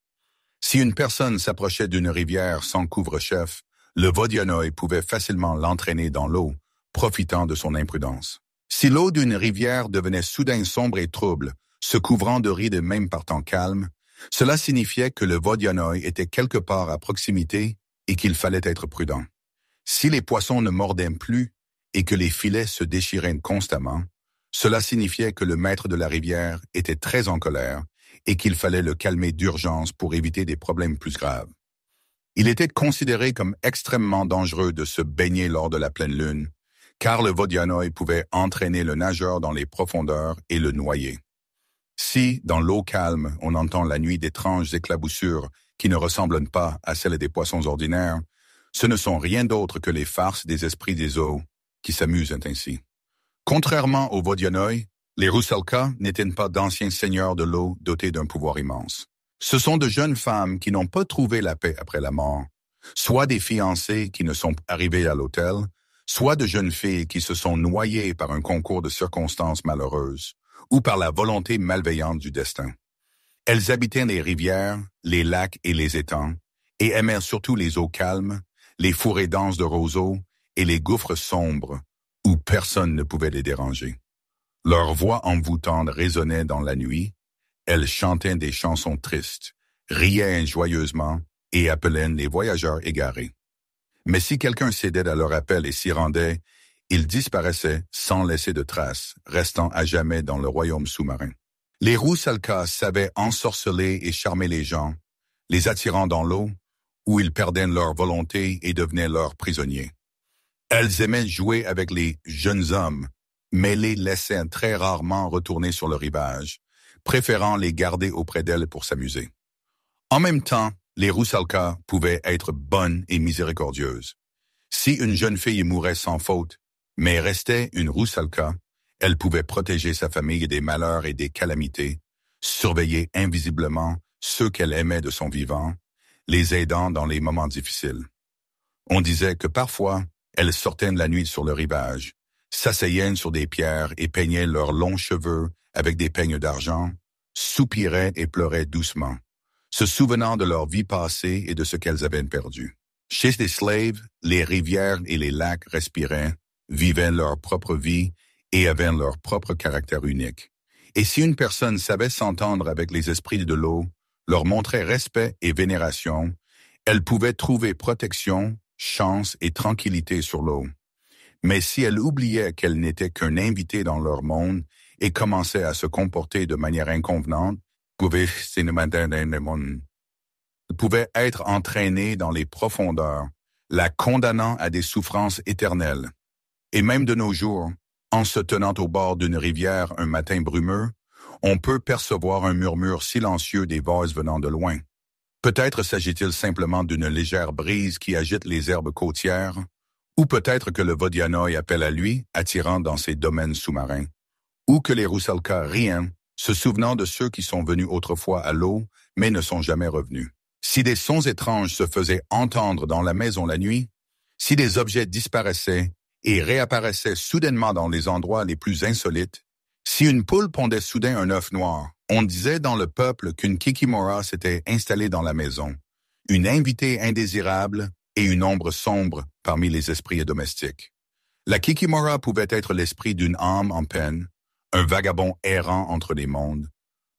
Si une personne s'approchait d'une rivière sans couvre-chef, le Vodianoi pouvait facilement l'entraîner dans l'eau, profitant de son imprudence. Si l'eau d'une rivière devenait soudain sombre et trouble, se couvrant de rides même par temps calme, cela signifiait que le Vodianoi était quelque part à proximité et qu'il fallait être prudent. Si les poissons ne mordaient plus et que les filets se déchiraient constamment, cela signifiait que le maître de la rivière était très en colère et qu'il fallait le calmer d'urgence pour éviter des problèmes plus graves. Il était considéré comme extrêmement dangereux de se baigner lors de la pleine lune, car le Vodianoi pouvait entraîner le nageur dans les profondeurs et le noyer. Si, dans l'eau calme, on entend la nuit d'étranges éclaboussures qui ne ressemblent pas à celles des poissons ordinaires, ce ne sont rien d'autre que les farces des esprits des eaux qui s'amusent ainsi. Contrairement aux Vodianoi, les Rusalka n'étaient pas d'anciens seigneurs de l'eau dotés d'un pouvoir immense. Ce sont de jeunes femmes qui n'ont pas trouvé la paix après la mort, soit des fiancés qui ne sont arrivés à l'hôtel, soit de jeunes filles qui se sont noyées par un concours de circonstances malheureuses ou par la volonté malveillante du destin. Elles habitaient les rivières, les lacs et les étangs, et aimaient surtout les eaux calmes, les fourrés denses de roseaux et les gouffres sombres où personne ne pouvait les déranger. Leur voix envoûtante résonnait dans la nuit, elles chantaient des chansons tristes, riaient joyeusement et appelaient les voyageurs égarés. Mais si quelqu'un cédait à leur appel et s'y rendait, ils disparaissaient sans laisser de traces, restant à jamais dans le royaume sous-marin. Les Rusalka savaient ensorceler et charmer les gens, les attirant dans l'eau, où ils perdaient leur volonté et devenaient leurs prisonniers. Elles aimaient jouer avec les jeunes hommes, mais les laissaient très rarement retourner sur le rivage, préférant les garder auprès d'elles pour s'amuser. En même temps, les Rusalka pouvaient être bonnes et miséricordieuses. Si une jeune fille mourait sans faute, mais restait une Rusalka, elle pouvait protéger sa famille des malheurs et des calamités, surveiller invisiblement ceux qu'elle aimait de son vivant, les aidant dans les moments difficiles. On disait que parfois, elles sortaient la nuit sur le rivage, s'asseyaient sur des pierres et peignaient leurs longs cheveux avec des peignes d'argent, soupiraient et pleuraient doucement, se souvenant de leur vie passée et de ce qu'elles avaient perdu. Chez les slaves, les rivières et les lacs respiraient, vivaient leur propre vie et avaient leur propre caractère unique. Et si une personne savait s'entendre avec les esprits de l'eau, leur montrait respect et vénération, elle pouvait trouver protection, chance et tranquillité sur l'eau. Mais si elle oubliait qu'elle n'était qu'un invité dans leur monde et commençait à se comporter de manière inconvenante, pouvait être entraînée dans les profondeurs, la condamnant à des souffrances éternelles. Et même de nos jours, en se tenant au bord d'une rivière un matin brumeux, on peut percevoir un murmure silencieux des vases venant de loin. Peut-être s'agit-il simplement d'une légère brise qui agite les herbes côtières, ou peut-être que le Vodianoi appelle à lui, attirant dans ses domaines sous-marins, ou que les Rusalka rient, se souvenant de ceux qui sont venus autrefois à l'eau mais ne sont jamais revenus. Si des sons étranges se faisaient entendre dans la maison la nuit, si des objets disparaissaient et réapparaissaient soudainement dans les endroits les plus insolites, si une poule pondait soudain un œuf noir, on disait dans le peuple qu'une Kikimora s'était installée dans la maison, une invitée indésirable et une ombre sombre parmi les esprits domestiques. La Kikimora pouvait être l'esprit d'une âme en peine, un vagabond errant entre les mondes,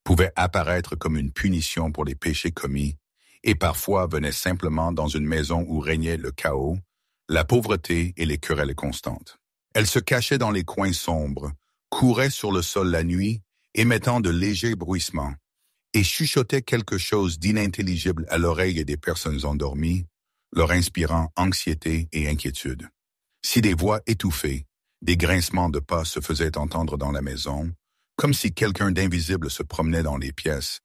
pouvait apparaître comme une punition pour les péchés commis, et parfois venait simplement dans une maison où régnait le chaos, la pauvreté et les querelles constantes. Elle se cachait dans les coins sombres, courait sur le sol la nuit, émettant de légers bruissements, et chuchotait quelque chose d'inintelligible à l'oreille des personnes endormies, leur inspirant anxiété et inquiétude. Si des voix étouffées, des grincements de pas se faisaient entendre dans la maison, comme si quelqu'un d'invisible se promenait dans les pièces,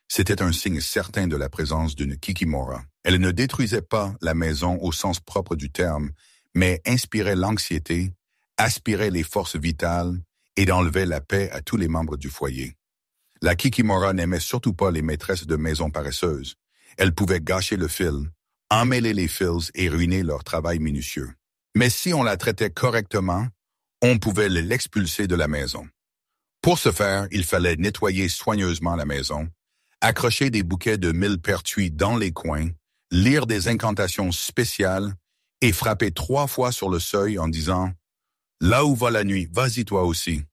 c'était un signe certain de la présence d'une Kikimora. Elle ne détruisait pas la maison au sens propre du terme, mais inspirait l'anxiété, aspirait les forces vitales et enlevait la paix à tous les membres du foyer. La Kikimora n'aimait surtout pas les maîtresses de maison paresseuses. Elle pouvait gâcher le fil, emmêler les fils et ruiner leur travail minutieux. Mais si on la traitait correctement, on pouvait l'expulser de la maison. Pour ce faire, il fallait nettoyer soigneusement la maison, accrocher des bouquets de millepertuis dans les coins, lire des incantations spéciales et frapper 3 fois sur le seuil en disant « Là où va la nuit, vas-y toi aussi ».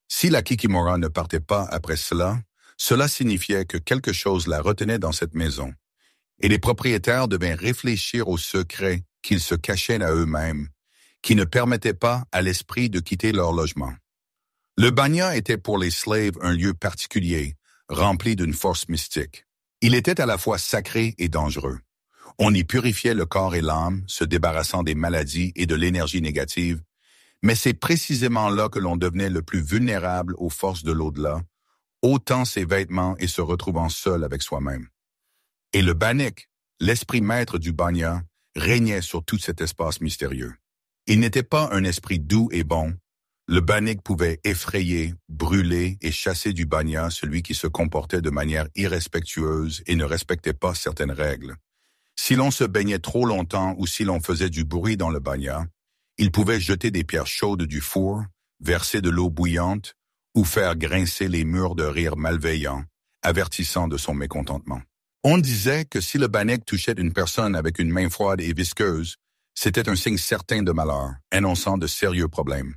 Si la Kikimora ne partait pas après cela, cela signifiait que quelque chose la retenait dans cette maison, et les propriétaires devaient réfléchir aux secrets qu'ils se cachaient à eux-mêmes, qui ne permettaient pas à l'esprit de quitter leur logement. Le banya était pour les slaves un lieu particulier, rempli d'une force mystique. Il était à la fois sacré et dangereux. On y purifiait le corps et l'âme, se débarrassant des maladies et de l'énergie négative, mais c'est précisément là que l'on devenait le plus vulnérable aux forces de l'au-delà, ôtant ses vêtements et se retrouvant seul avec soi-même. Et le Bannik, l'esprit maître du banya, régnait sur tout cet espace mystérieux. Il n'était pas un esprit doux et bon. Le Bannik pouvait effrayer, brûler et chasser du banya celui qui se comportait de manière irrespectueuse et ne respectait pas certaines règles. Si l'on se baignait trop longtemps ou si l'on faisait du bruit dans le banya, il pouvait jeter des pierres chaudes du four, verser de l'eau bouillante ou faire grincer les murs de rire malveillant, avertissant de son mécontentement. On disait que si le Bannik touchait une personne avec une main froide et visqueuse, c'était un signe certain de malheur, annonçant de sérieux problèmes.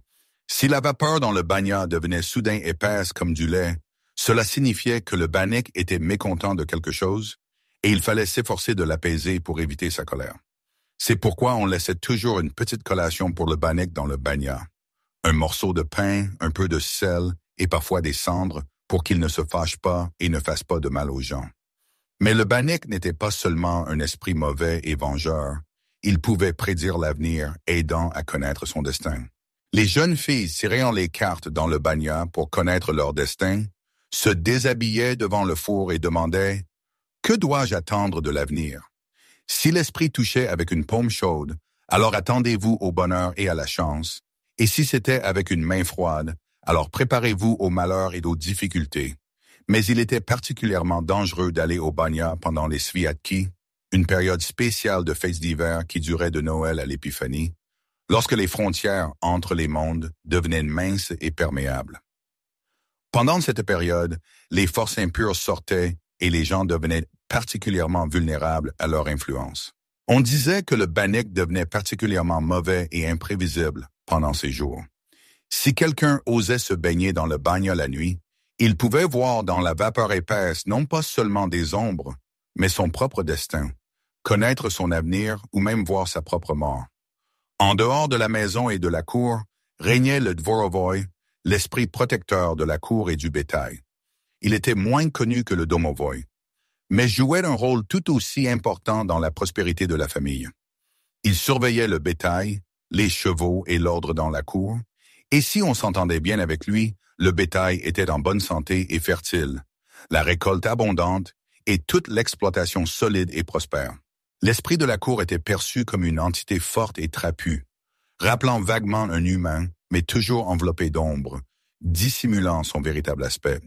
Si la vapeur dans le banya devenait soudain épaisse comme du lait, cela signifiait que le Bannik était mécontent de quelque chose et il fallait s'efforcer de l'apaiser pour éviter sa colère. C'est pourquoi on laissait toujours une petite collation pour le Bannik dans le banya. Un morceau de pain, un peu de sel et parfois des cendres pour qu'il ne se fâche pas et ne fasse pas de mal aux gens. Mais le Bannik n'était pas seulement un esprit mauvais et vengeur, il pouvait prédire l'avenir, aidant à connaître son destin. Les jeunes filles tirant les cartes dans le banya pour connaître leur destin se déshabillaient devant le four et demandaient « Que dois-je attendre de l'avenir ?» Si l'esprit touchait avec une paume chaude, alors attendez-vous au bonheur et à la chance, et si c'était avec une main froide, alors préparez-vous au malheur et aux difficultés. Mais il était particulièrement dangereux d'aller au banya pendant les Sviatki, une période spéciale de fêtes d'hiver qui durait de Noël à l'Épiphanie, lorsque les frontières entre les mondes devenaient minces et perméables. Pendant cette période, les forces impures sortaient et les gens devenaient particulièrement vulnérables à leur influence. On disait que le Bannik devenait particulièrement mauvais et imprévisible pendant ces jours. Si quelqu'un osait se baigner dans le banya la nuit, il pouvait voir dans la vapeur épaisse non pas seulement des ombres, mais son propre destin, connaître son avenir ou même voir sa propre mort. En dehors de la maison et de la cour, régnait le Dvorovoy, l'esprit protecteur de la cour et du bétail. Il était moins connu que le Domovoy, mais jouait un rôle tout aussi important dans la prospérité de la famille. Il surveillait le bétail, les chevaux et l'ordre dans la cour, et si on s'entendait bien avec lui, le bétail était en bonne santé et fertile, la récolte abondante et toute l'exploitation solide et prospère. L'esprit de la cour était perçu comme une entité forte et trapue, rappelant vaguement un humain, mais toujours enveloppé d'ombre, dissimulant son véritable aspect.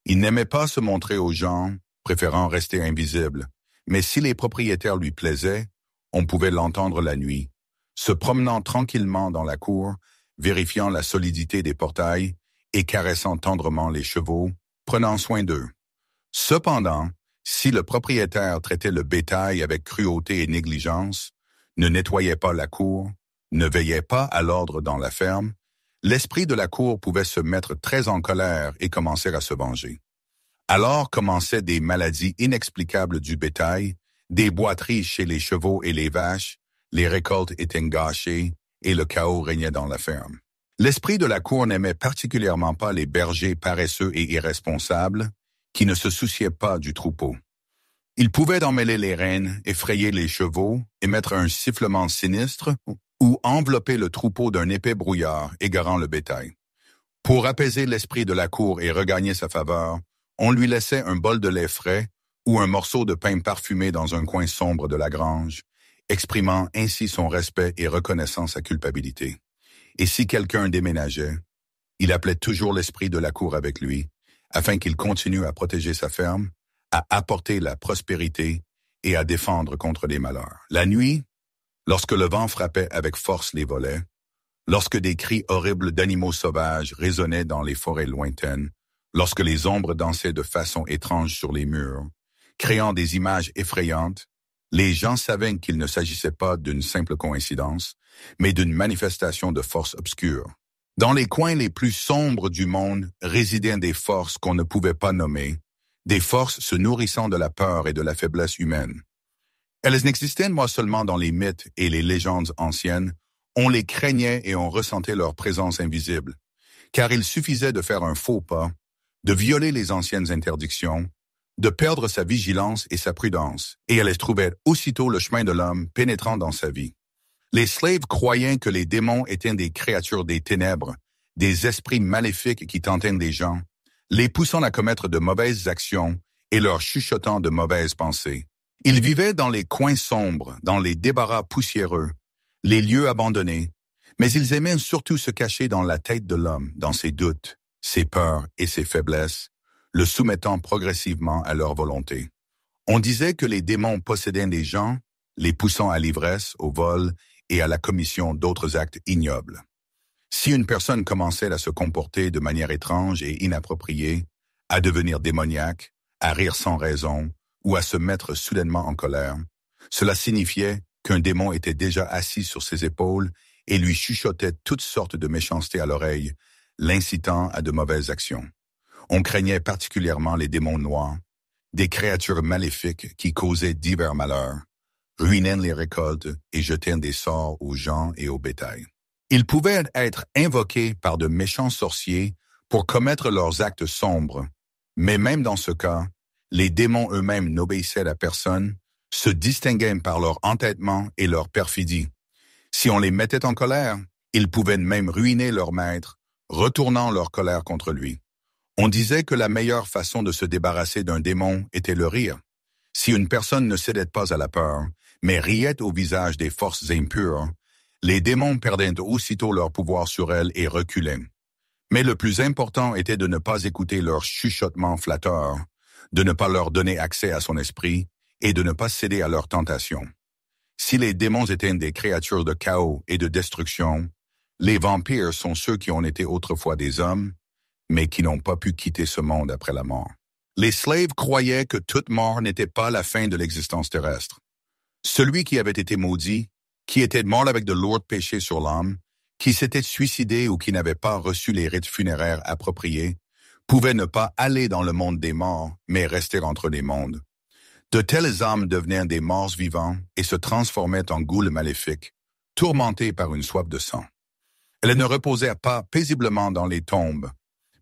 Il n'aimait pas se montrer aux gens, préférant rester invisible. Mais si les propriétaires lui plaisaient, on pouvait l'entendre la nuit, se promenant tranquillement dans la cour, vérifiant la solidité des portails et caressant tendrement les chevaux, prenant soin d'eux. Cependant, si le propriétaire traitait le bétail avec cruauté et négligence, ne nettoyait pas la cour, ne veillait pas à l'ordre dans la ferme, l'esprit de la cour pouvait se mettre très en colère et commencer à se venger. Alors commençaient des maladies inexplicables du bétail, des boiteries chez les chevaux et les vaches, les récoltes étaient gâchées et le chaos régnait dans la ferme. L'esprit de la cour n'aimait particulièrement pas les bergers paresseux et irresponsables qui ne se souciaient pas du troupeau. Il pouvait emmêler les rênes, effrayer les chevaux, émettre un sifflement sinistre ou envelopper le troupeau d'un épais brouillard égarant le bétail. Pour apaiser l'esprit de la cour et regagner sa faveur, on lui laissait un bol de lait frais ou un morceau de pain parfumé dans un coin sombre de la grange, exprimant ainsi son respect et reconnaissant sa culpabilité. Et si quelqu'un déménageait, il appelait toujours l'esprit de la cour avec lui, afin qu'il continue à protéger sa ferme, à apporter la prospérité et à défendre contre les malheurs. La nuit, lorsque le vent frappait avec force les volets, lorsque des cris horribles d'animaux sauvages résonnaient dans les forêts lointaines, lorsque les ombres dansaient de façon étrange sur les murs, créant des images effrayantes, les gens savaient qu'il ne s'agissait pas d'une simple coïncidence, mais d'une manifestation de force obscure. Dans les coins les plus sombres du monde résidaient des forces qu'on ne pouvait pas nommer, des forces se nourrissant de la peur et de la faiblesse humaine. Elles n'existaient pas seulement dans les mythes et les légendes anciennes, on les craignait et on ressentait leur présence invisible, car il suffisait de faire un faux pas, de violer les anciennes interdictions, de perdre sa vigilance et sa prudence, et elles trouvaient aussitôt le chemin de l'homme pénétrant dans sa vie. Les slaves croyaient que les démons étaient des créatures des ténèbres, des esprits maléfiques qui tentaient les gens, les poussant à commettre de mauvaises actions et leur chuchotant de mauvaises pensées. Ils vivaient dans les coins sombres, dans les débarras poussiéreux, les lieux abandonnés, mais ils aimaient surtout se cacher dans la tête de l'homme, dans ses doutes, ses peurs et ses faiblesses, le soumettant progressivement à leur volonté. On disait que les démons possédaient les gens, les poussant à l'ivresse, au vol et à la commission d'autres actes ignobles. Si une personne commençait à se comporter de manière étrange et inappropriée, à devenir démoniaque, à rire sans raison ou à se mettre soudainement en colère, cela signifiait qu'un démon était déjà assis sur ses épaules et lui chuchotait toutes sortes de méchancetés à l'oreille, l'incitant à de mauvaises actions. On craignait particulièrement les démons noirs, des créatures maléfiques qui causaient divers malheurs, ruinaient les récoltes et jetaient des sorts aux gens et au bétail. Ils pouvaient être invoqués par de méchants sorciers pour commettre leurs actes sombres, mais même dans ce cas, les démons eux-mêmes n'obéissaient à personne, se distinguaient par leur entêtement et leur perfidie. Si on les mettait en colère, ils pouvaient même ruiner leur maître, retournant leur colère contre lui. On disait que la meilleure façon de se débarrasser d'un démon était le rire. Si une personne ne cédait pas à la peur, mais riait au visage des forces impures, les démons perdaient aussitôt leur pouvoir sur elles et reculaient. Mais le plus important était de ne pas écouter leurs chuchotements flatteurs, de ne pas leur donner accès à son esprit et de ne pas céder à leurs tentations. Si les démons étaient des créatures de chaos et de destruction, les vampires sont ceux qui ont été autrefois des hommes, mais qui n'ont pas pu quitter ce monde après la mort. Les slaves croyaient que toute mort n'était pas la fin de l'existence terrestre. Celui qui avait été maudit, qui était mort avec de lourds péchés sur l'âme, qui s'était suicidé ou qui n'avait pas reçu les rites funéraires appropriés, pouvait ne pas aller dans le monde des morts, mais rester entre les mondes. De telles âmes devenaient des morts vivants et se transformaient en goules maléfiques, tourmentées par une soif de sang. Elles ne reposaient pas paisiblement dans les tombes,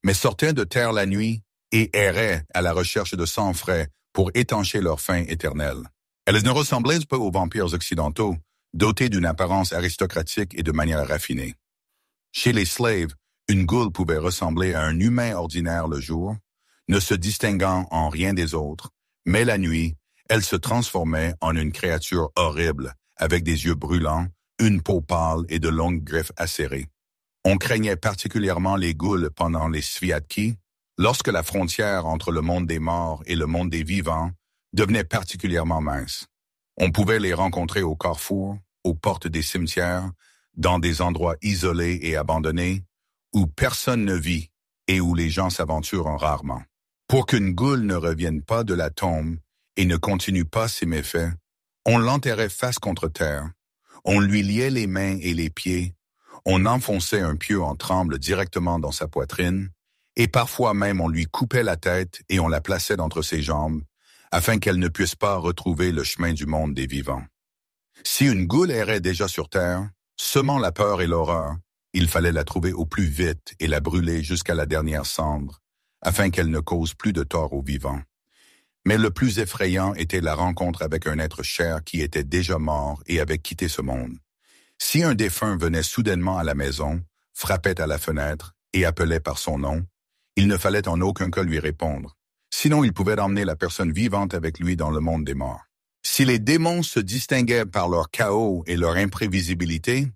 mais sortaient de terre la nuit et erraient à la recherche de sang frais pour étancher leur faim éternelle. Elles ne ressemblaient pas aux vampires occidentaux, dotés d'une apparence aristocratique et de manière raffinée. Chez les slaves, une goule pouvait ressembler à un humain ordinaire le jour, ne se distinguant en rien des autres, mais la nuit, elle se transformait en une créature horrible, avec des yeux brûlants, une peau pâle et de longues griffes acérées. On craignait particulièrement les goules pendant les sviatki, lorsque la frontière entre le monde des morts et le monde des vivants devenait particulièrement mince. On pouvait les rencontrer au carrefour, aux portes des cimetières, dans des endroits isolés et abandonnés, où personne ne vit et où les gens s'aventurent rarement. Pour qu'une goule ne revienne pas de la tombe et ne continue pas ses méfaits, on l'enterrait face contre terre, on lui liait les mains et les pieds, on enfonçait un pieu en tremble directement dans sa poitrine, et parfois même on lui coupait la tête et on la plaçait d'entre ses jambes, afin qu'elle ne puisse pas retrouver le chemin du monde des vivants. Si une goule errait déjà sur terre, semant la peur et l'horreur, il fallait la trouver au plus vite et la brûler jusqu'à la dernière cendre, afin qu'elle ne cause plus de tort aux vivants. Mais le plus effrayant était la rencontre avec un être cher qui était déjà mort et avait quitté ce monde. Si un défunt venait soudainement à la maison, frappait à la fenêtre et appelait par son nom, il ne fallait en aucun cas lui répondre. Sinon, il pouvait emmener la personne vivante avec lui dans le monde des morts. Si les démons se distinguaient par leur chaos et leur imprévisibilité,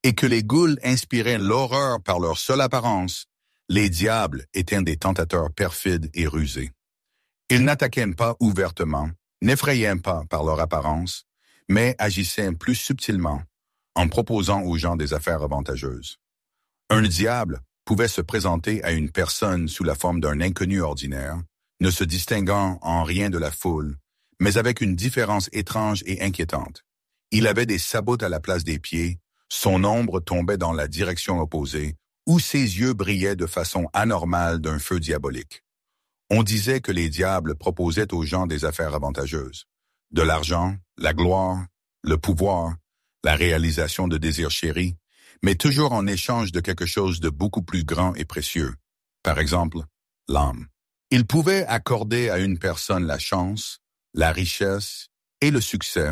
et que les goules inspiraient l'horreur par leur seule apparence, les diables étaient des tentateurs perfides et rusés. Ils n'attaquaient pas ouvertement, n'effrayaient pas par leur apparence, mais agissaient plus subtilement, en proposant aux gens des affaires avantageuses. Un diable pouvait se présenter à une personne sous la forme d'un inconnu ordinaire, ne se distinguant en rien de la foule, mais avec une différence étrange et inquiétante. Il avait des sabots à la place des pieds, son ombre tombait dans la direction opposée, ou ses yeux brillaient de façon anormale d'un feu diabolique. On disait que les diables proposaient aux gens des affaires avantageuses, de l'argent, la gloire, le pouvoir, la réalisation de désirs chéris, mais toujours en échange de quelque chose de beaucoup plus grand et précieux, par exemple, l'âme. Ils pouvaient accorder à une personne la chance, la richesse et le succès,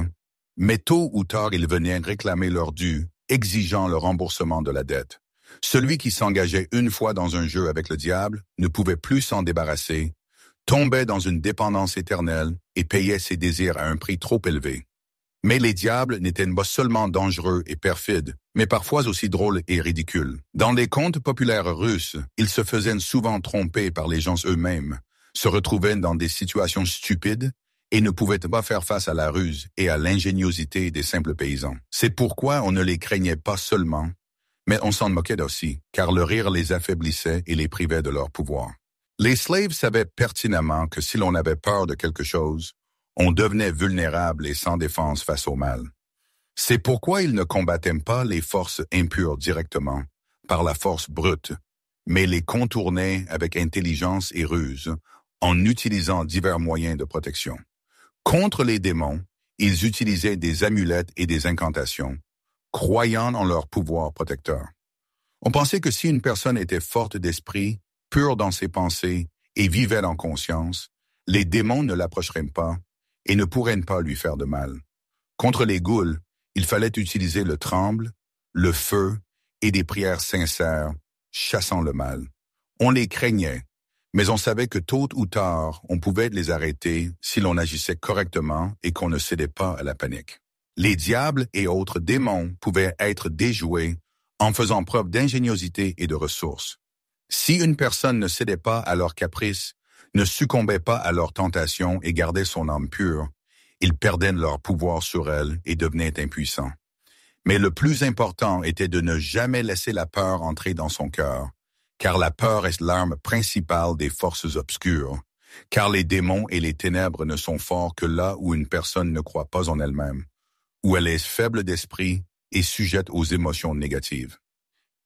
mais tôt ou tard ils venaient réclamer leur dû, exigeant le remboursement de la dette. Celui qui s'engageait une fois dans un jeu avec le diable ne pouvait plus s'en débarrasser, tombait dans une dépendance éternelle et payait ses désirs à un prix trop élevé. Mais les diables n'étaient pas seulement dangereux et perfides, mais parfois aussi drôles et ridicules. Dans les contes populaires russes, ils se faisaient souvent tromper par les gens eux-mêmes, se retrouvaient dans des situations stupides et ne pouvaient pas faire face à la ruse et à l'ingéniosité des simples paysans. C'est pourquoi on ne les craignait pas seulement, mais on s'en moquait aussi, car le rire les affaiblissait et les privait de leur pouvoir. Les slaves savaient pertinemment que si l'on avait peur de quelque chose, on devenait vulnérable et sans défense face au mal. C'est pourquoi ils ne combattaient pas les forces impures directement, par la force brute, mais les contournaient avec intelligence et ruse, en utilisant divers moyens de protection. Contre les démons, ils utilisaient des amulettes et des incantations, croyant en leur pouvoir protecteur. On pensait que si une personne était forte d'esprit, pure dans ses pensées et vivait en conscience, les démons ne l'approcheraient pas et ne pourraient pas lui faire de mal. Contre les goules, il fallait utiliser le tremble, le feu et des prières sincères, chassant le mal. On les craignait, mais on savait que tôt ou tard, on pouvait les arrêter si l'on agissait correctement et qu'on ne cédait pas à la panique. Les diables et autres démons pouvaient être déjoués en faisant preuve d'ingéniosité et de ressources. Si une personne ne cédait pas à leurs caprices, ne succombait pas à leurs tentations et gardait son âme pure, ils perdaient leur pouvoir sur elle et devenaient impuissants. Mais le plus important était de ne jamais laisser la peur entrer dans son cœur, car la peur est l'arme principale des forces obscures, car les démons et les ténèbres ne sont forts que là où une personne ne croit pas en elle-même, où elle est faible d'esprit et sujette aux émotions négatives.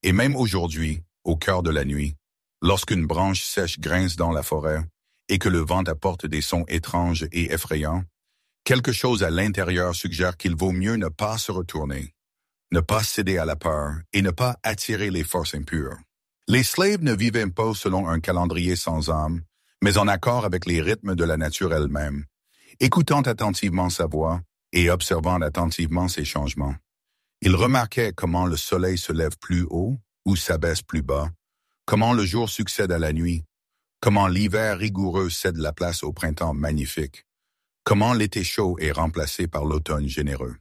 Et même aujourd'hui, au cœur de la nuit, lorsqu'une branche sèche grince dans la forêt et que le vent apporte des sons étranges et effrayants, quelque chose à l'intérieur suggère qu'il vaut mieux ne pas se retourner, ne pas céder à la peur et ne pas attirer les forces impures. Les slaves ne vivaient pas selon un calendrier sans âme, mais en accord avec les rythmes de la nature elle-même, écoutant attentivement sa voix et observant attentivement ses changements. Ils remarquaient comment le soleil se lève plus haut ou s'abaisse plus bas, comment le jour succède à la nuit, comment l'hiver rigoureux cède la place au printemps magnifique, comment l'été chaud est remplacé par l'automne généreux.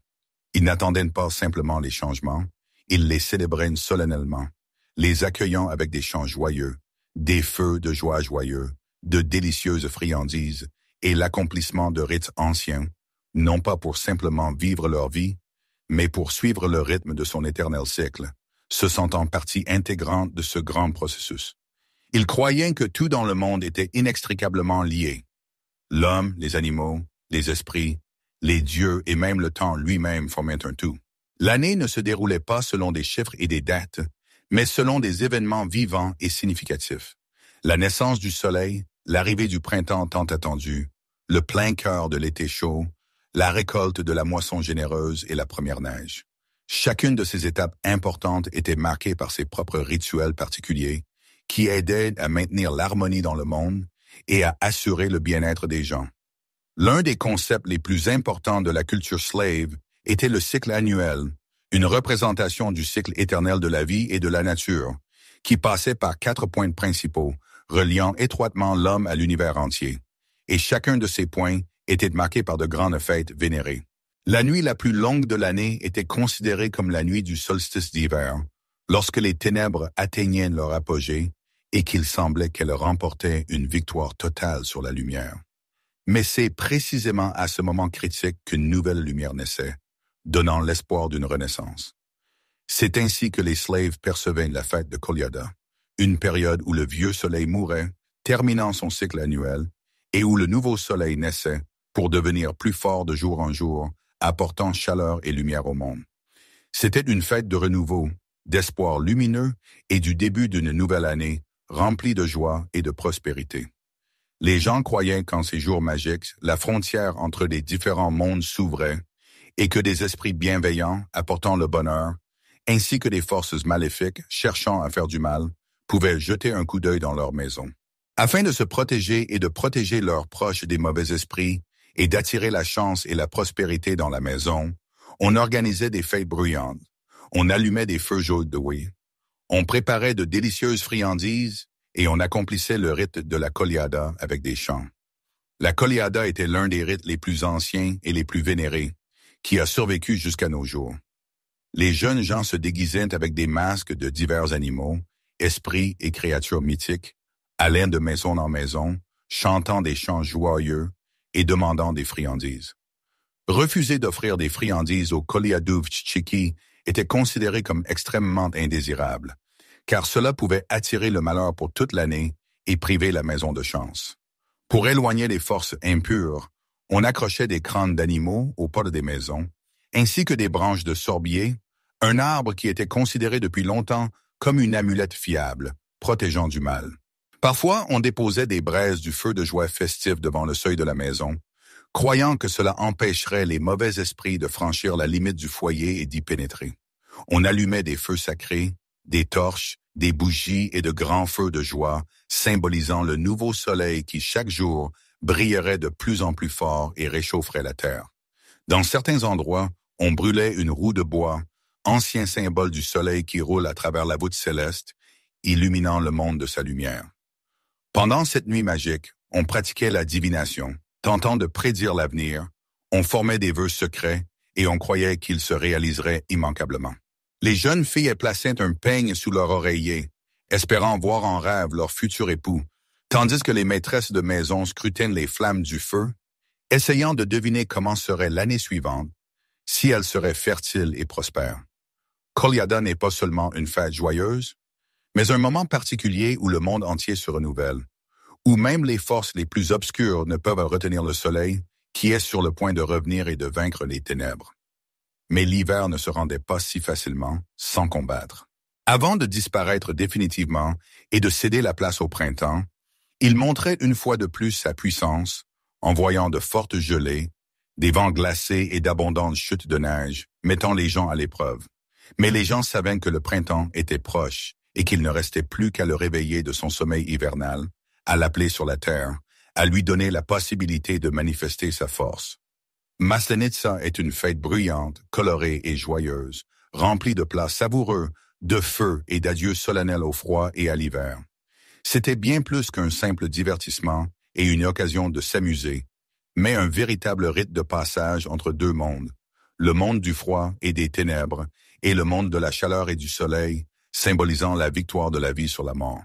Ils n'attendaient pas simplement les changements, ils les célébraient solennellement, les accueillant avec des chants joyeux, des feux de joie joyeux, de délicieuses friandises et l'accomplissement de rites anciens, non pas pour simplement vivre leur vie, mais pour suivre le rythme de son éternel cycle, se sentant partie intégrante de ce grand processus. Ils croyaient que tout dans le monde était inextricablement lié. L'homme, les animaux, les esprits, les dieux et même le temps lui-même formaient un tout. L'année ne se déroulait pas selon des chiffres et des dates, mais selon des événements vivants et significatifs. La naissance du soleil, l'arrivée du printemps tant attendu, le plein cœur de l'été chaud, la récolte de la moisson généreuse et la première neige. Chacune de ces étapes importantes était marquée par ses propres rituels particuliers qui aidaient à maintenir l'harmonie dans le monde et à assurer le bien-être des gens. L'un des concepts les plus importants de la culture slave était le cycle annuel, une représentation du cycle éternel de la vie et de la nature, qui passait par 4 points principaux, reliant étroitement l'homme à l'univers entier. Et chacun de ces points était marqué par de grandes fêtes vénérées. La nuit la plus longue de l'année était considérée comme la nuit du solstice d'hiver, lorsque les ténèbres atteignaient leur apogée et qu'il semblait qu'elles remportaient une victoire totale sur la lumière. Mais c'est précisément à ce moment critique qu'une nouvelle lumière naissait, donnant l'espoir d'une renaissance. C'est ainsi que les slaves percevaient la fête de Kolyada, une période où le vieux soleil mourait, terminant son cycle annuel, et où le nouveau soleil naissait pour devenir plus fort de jour en jour, apportant chaleur et lumière au monde. C'était une fête de renouveau, d'espoir lumineux et du début d'une nouvelle année, remplie de joie et de prospérité. Les gens croyaient qu'en ces jours magiques, la frontière entre les différents mondes s'ouvrait et que des esprits bienveillants apportant le bonheur, ainsi que des forces maléfiques cherchant à faire du mal, pouvaient jeter un coup d'œil dans leur maison. Afin de se protéger et de protéger leurs proches des mauvais esprits et d'attirer la chance et la prospérité dans la maison, on organisait des fêtes bruyantes, on allumait des feux joyeux, on préparait de délicieuses friandises et on accomplissait le rite de la Kolyada avec des chants. La Kolyada était l'un des rites les plus anciens et les plus vénérés, qui a survécu jusqu'à nos jours. Les jeunes gens se déguisaient avec des masques de divers animaux, esprits et créatures mythiques, allaient de maison en maison, chantant des chants joyeux et demandant des friandises. Refuser d'offrir des friandises aux Kolyaduvchiki était considéré comme extrêmement indésirable, car cela pouvait attirer le malheur pour toute l'année et priver la maison de chance. Pour éloigner les forces impures, on accrochait des crânes d'animaux aux portes des maisons, ainsi que des branches de sorbier, un arbre qui était considéré depuis longtemps comme une amulette fiable, protégeant du mal. Parfois, on déposait des braises du feu de joie festif devant le seuil de la maison, croyant que cela empêcherait les mauvais esprits de franchir la limite du foyer et d'y pénétrer. On allumait des feux sacrés, des torches, des bougies et de grands feux de joie, symbolisant le nouveau soleil qui, chaque jour, brillerait de plus en plus fort et réchaufferait la terre. Dans certains endroits, on brûlait une roue de bois, ancien symbole du soleil qui roule à travers la voûte céleste, illuminant le monde de sa lumière. Pendant cette nuit magique, on pratiquait la divination, tentant de prédire l'avenir, on formait des vœux secrets et on croyait qu'ils se réaliseraient immanquablement. Les jeunes filles plaçaient un peigne sous leur oreiller, espérant voir en rêve leur futur époux, tandis que les maîtresses de maison scrutaient les flammes du feu, essayant de deviner comment serait l'année suivante, si elle serait fertile et prospère. Kolyada n'est pas seulement une fête joyeuse, mais un moment particulier où le monde entier se renouvelle, où même les forces les plus obscures ne peuvent retenir le soleil, qui est sur le point de revenir et de vaincre les ténèbres. Mais l'hiver ne se rendait pas si facilement, sans combattre. Avant de disparaître définitivement et de céder la place au printemps, il montrait une fois de plus sa puissance, envoyant de fortes gelées, des vents glacés et d'abondantes chutes de neige, mettant les gens à l'épreuve. Mais les gens savaient que le printemps était proche et qu'il ne restait plus qu'à le réveiller de son sommeil hivernal, à l'appeler sur la terre, à lui donner la possibilité de manifester sa force. Maslenitsa est une fête bruyante, colorée et joyeuse, remplie de plats savoureux, de feux et d'adieux solennels au froid et à l'hiver. C'était bien plus qu'un simple divertissement et une occasion de s'amuser, mais un véritable rite de passage entre deux mondes, le monde du froid et des ténèbres et le monde de la chaleur et du soleil, symbolisant la victoire de la vie sur la mort.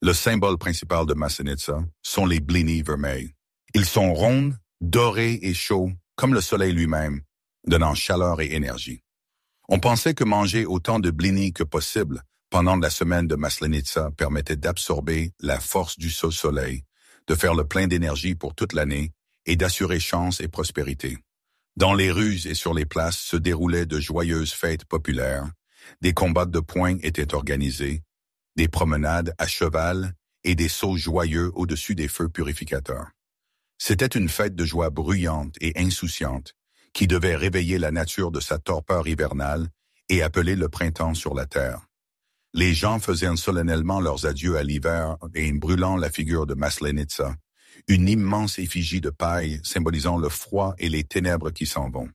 Le symbole principal de Maslenitsa sont les blinis vermeils. Ils sont ronds, dorés et chauds, comme le soleil lui-même, donnant chaleur et énergie. On pensait que manger autant de blinis que possible pendant la semaine de Maslenitsa permettait d'absorber la force du soleil, de faire le plein d'énergie pour toute l'année et d'assurer chance et prospérité. Dans les rues et sur les places se déroulaient de joyeuses fêtes populaires, des combats de poing étaient organisés, des promenades à cheval et des sauts joyeux au-dessus des feux purificateurs. C'était une fête de joie bruyante et insouciante qui devait réveiller la nature de sa torpeur hivernale et appeler le printemps sur la terre. Les gens faisaient solennellement leurs adieux à l'hiver et brûlant la figure de Maslenitsa, une immense effigie de paille symbolisant le froid et les ténèbres qui s'en vont.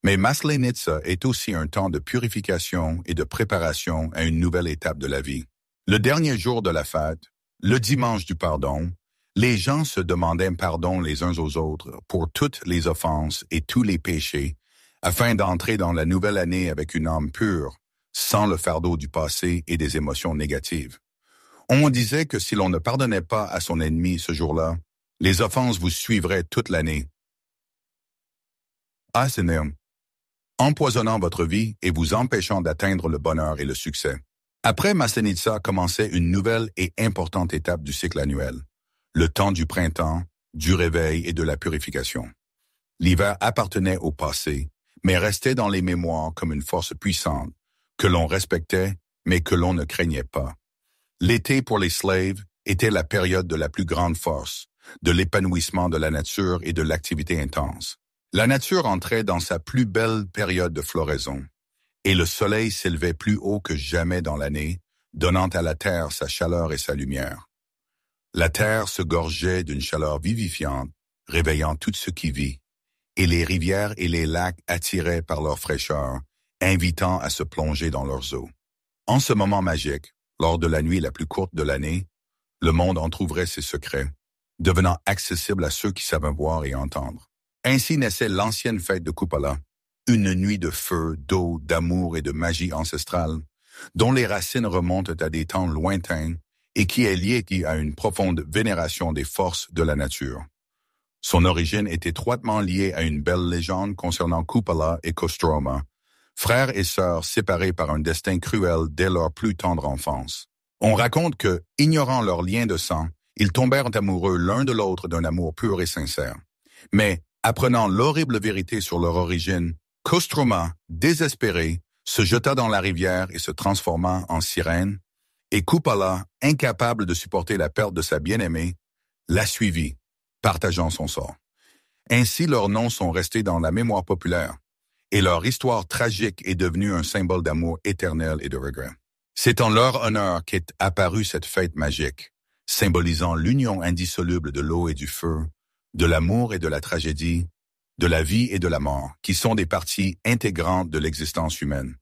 Mais Maslenitsa est aussi un temps de purification et de préparation à une nouvelle étape de la vie. Le dernier jour de la fête, le dimanche du pardon, les gens se demandaient pardon les uns aux autres pour toutes les offenses et tous les péchés, afin d'entrer dans la nouvelle année avec une âme pure, sans le fardeau du passé et des émotions négatives. On disait que si l'on ne pardonnait pas à son ennemi ce jour-là, les offenses vous suivraient toute l'année. Empoisonnant votre vie et vous empêchant d'atteindre le bonheur et le succès. Après Maslenitsa commençait une nouvelle et importante étape du cycle annuel, le temps du printemps, du réveil et de la purification. L'hiver appartenait au passé, mais restait dans les mémoires comme une force puissante, que l'on respectait, mais que l'on ne craignait pas. L'été pour les slaves était la période de la plus grande force, de l'épanouissement de la nature et de l'activité intense. La nature entrait dans sa plus belle période de floraison, et le soleil s'élevait plus haut que jamais dans l'année, donnant à la terre sa chaleur et sa lumière. La terre se gorgeait d'une chaleur vivifiante, réveillant tout ce qui vit, et les rivières et les lacs attiraient par leur fraîcheur, invitant à se plonger dans leurs eaux. En ce moment magique, lors de la nuit la plus courte de l'année, le monde entr'ouvrait ses secrets, devenant accessible à ceux qui savent voir et entendre. Ainsi naissait l'ancienne fête de Kupala, une nuit de feu, d'eau, d'amour et de magie ancestrale, dont les racines remontent à des temps lointains et qui est liée à une profonde vénération des forces de la nature. Son origine est étroitement liée à une belle légende concernant Kupala et Kostroma, frères et sœurs séparés par un destin cruel dès leur plus tendre enfance. On raconte que, ignorant leur lien de sang, ils tombèrent amoureux l'un de l'autre d'un amour pur et sincère. Mais, apprenant l'horrible vérité sur leur origine, Kostroma, désespéré, se jeta dans la rivière et se transforma en sirène, et Kupala, incapable de supporter la perte de sa bien-aimée, la suivit, partageant son sort. Ainsi leurs noms sont restés dans la mémoire populaire, et leur histoire tragique est devenue un symbole d'amour éternel et de regret. C'est en leur honneur qu'est apparue cette fête magique, symbolisant l'union indissoluble de l'eau et du feu, de l'amour et de la tragédie, de la vie et de la mort, qui sont des parties intégrantes de l'existence humaine.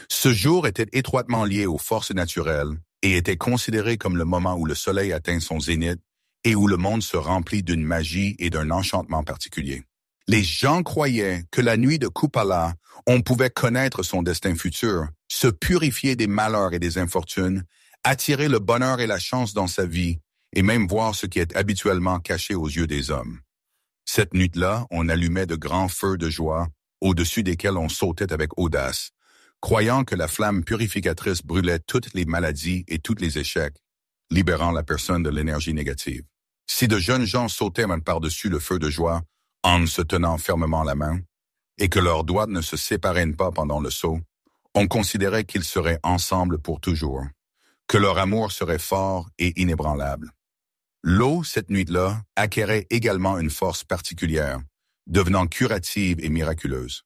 Ce jour était étroitement lié aux forces naturelles et était considéré comme le moment où le soleil atteint son zénith et où le monde se remplit d'une magie et d'un enchantement particulier. Les gens croyaient que la nuit de Kupala, on pouvait connaître son destin futur, se purifier des malheurs et des infortunes, attirer le bonheur et la chance dans sa vie, et même voir ce qui est habituellement caché aux yeux des hommes. Cette nuit-là, on allumait de grands feux de joie, au-dessus desquels on sautait avec audace, croyant que la flamme purificatrice brûlait toutes les maladies et tous les échecs, libérant la personne de l'énergie négative. Si de jeunes gens sautaient même par-dessus le feu de joie, en se tenant fermement la main, et que leurs doigts ne se séparaient pas pendant le saut, on considérait qu'ils seraient ensemble pour toujours, que leur amour serait fort et inébranlable. L'eau, cette nuit-là, acquérait également une force particulière, devenant curative et miraculeuse.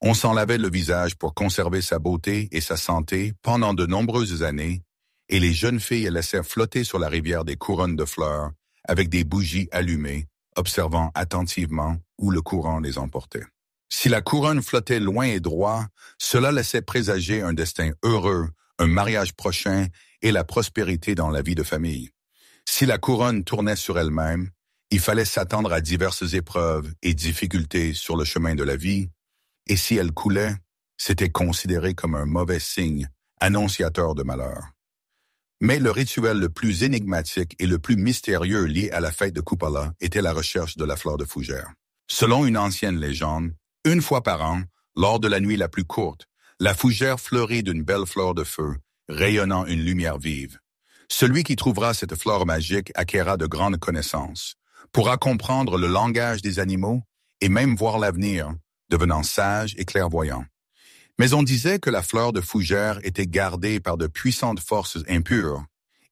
On s'en lavait le visage pour conserver sa beauté et sa santé pendant de nombreuses années, et les jeunes filles laissaient flotter sur la rivière des couronnes de fleurs avec des bougies allumées, observant attentivement où le courant les emportait. Si la couronne flottait loin et droit, cela laissait présager un destin heureux, un mariage prochain et la prospérité dans la vie de famille. Si la couronne tournait sur elle-même, il fallait s'attendre à diverses épreuves et difficultés sur le chemin de la vie, et si elle coulait, c'était considéré comme un mauvais signe, annonciateur de malheur. Mais le rituel le plus énigmatique et le plus mystérieux lié à la fête de Kupala était la recherche de la fleur de fougère. Selon une ancienne légende, une fois par an, lors de la nuit la plus courte, la fougère fleurit d'une belle fleur de feu, rayonnant une lumière vive. Celui qui trouvera cette fleur magique acquérera de grandes connaissances, pourra comprendre le langage des animaux et même voir l'avenir, devenant sage et clairvoyant. Mais on disait que la fleur de fougère était gardée par de puissantes forces impures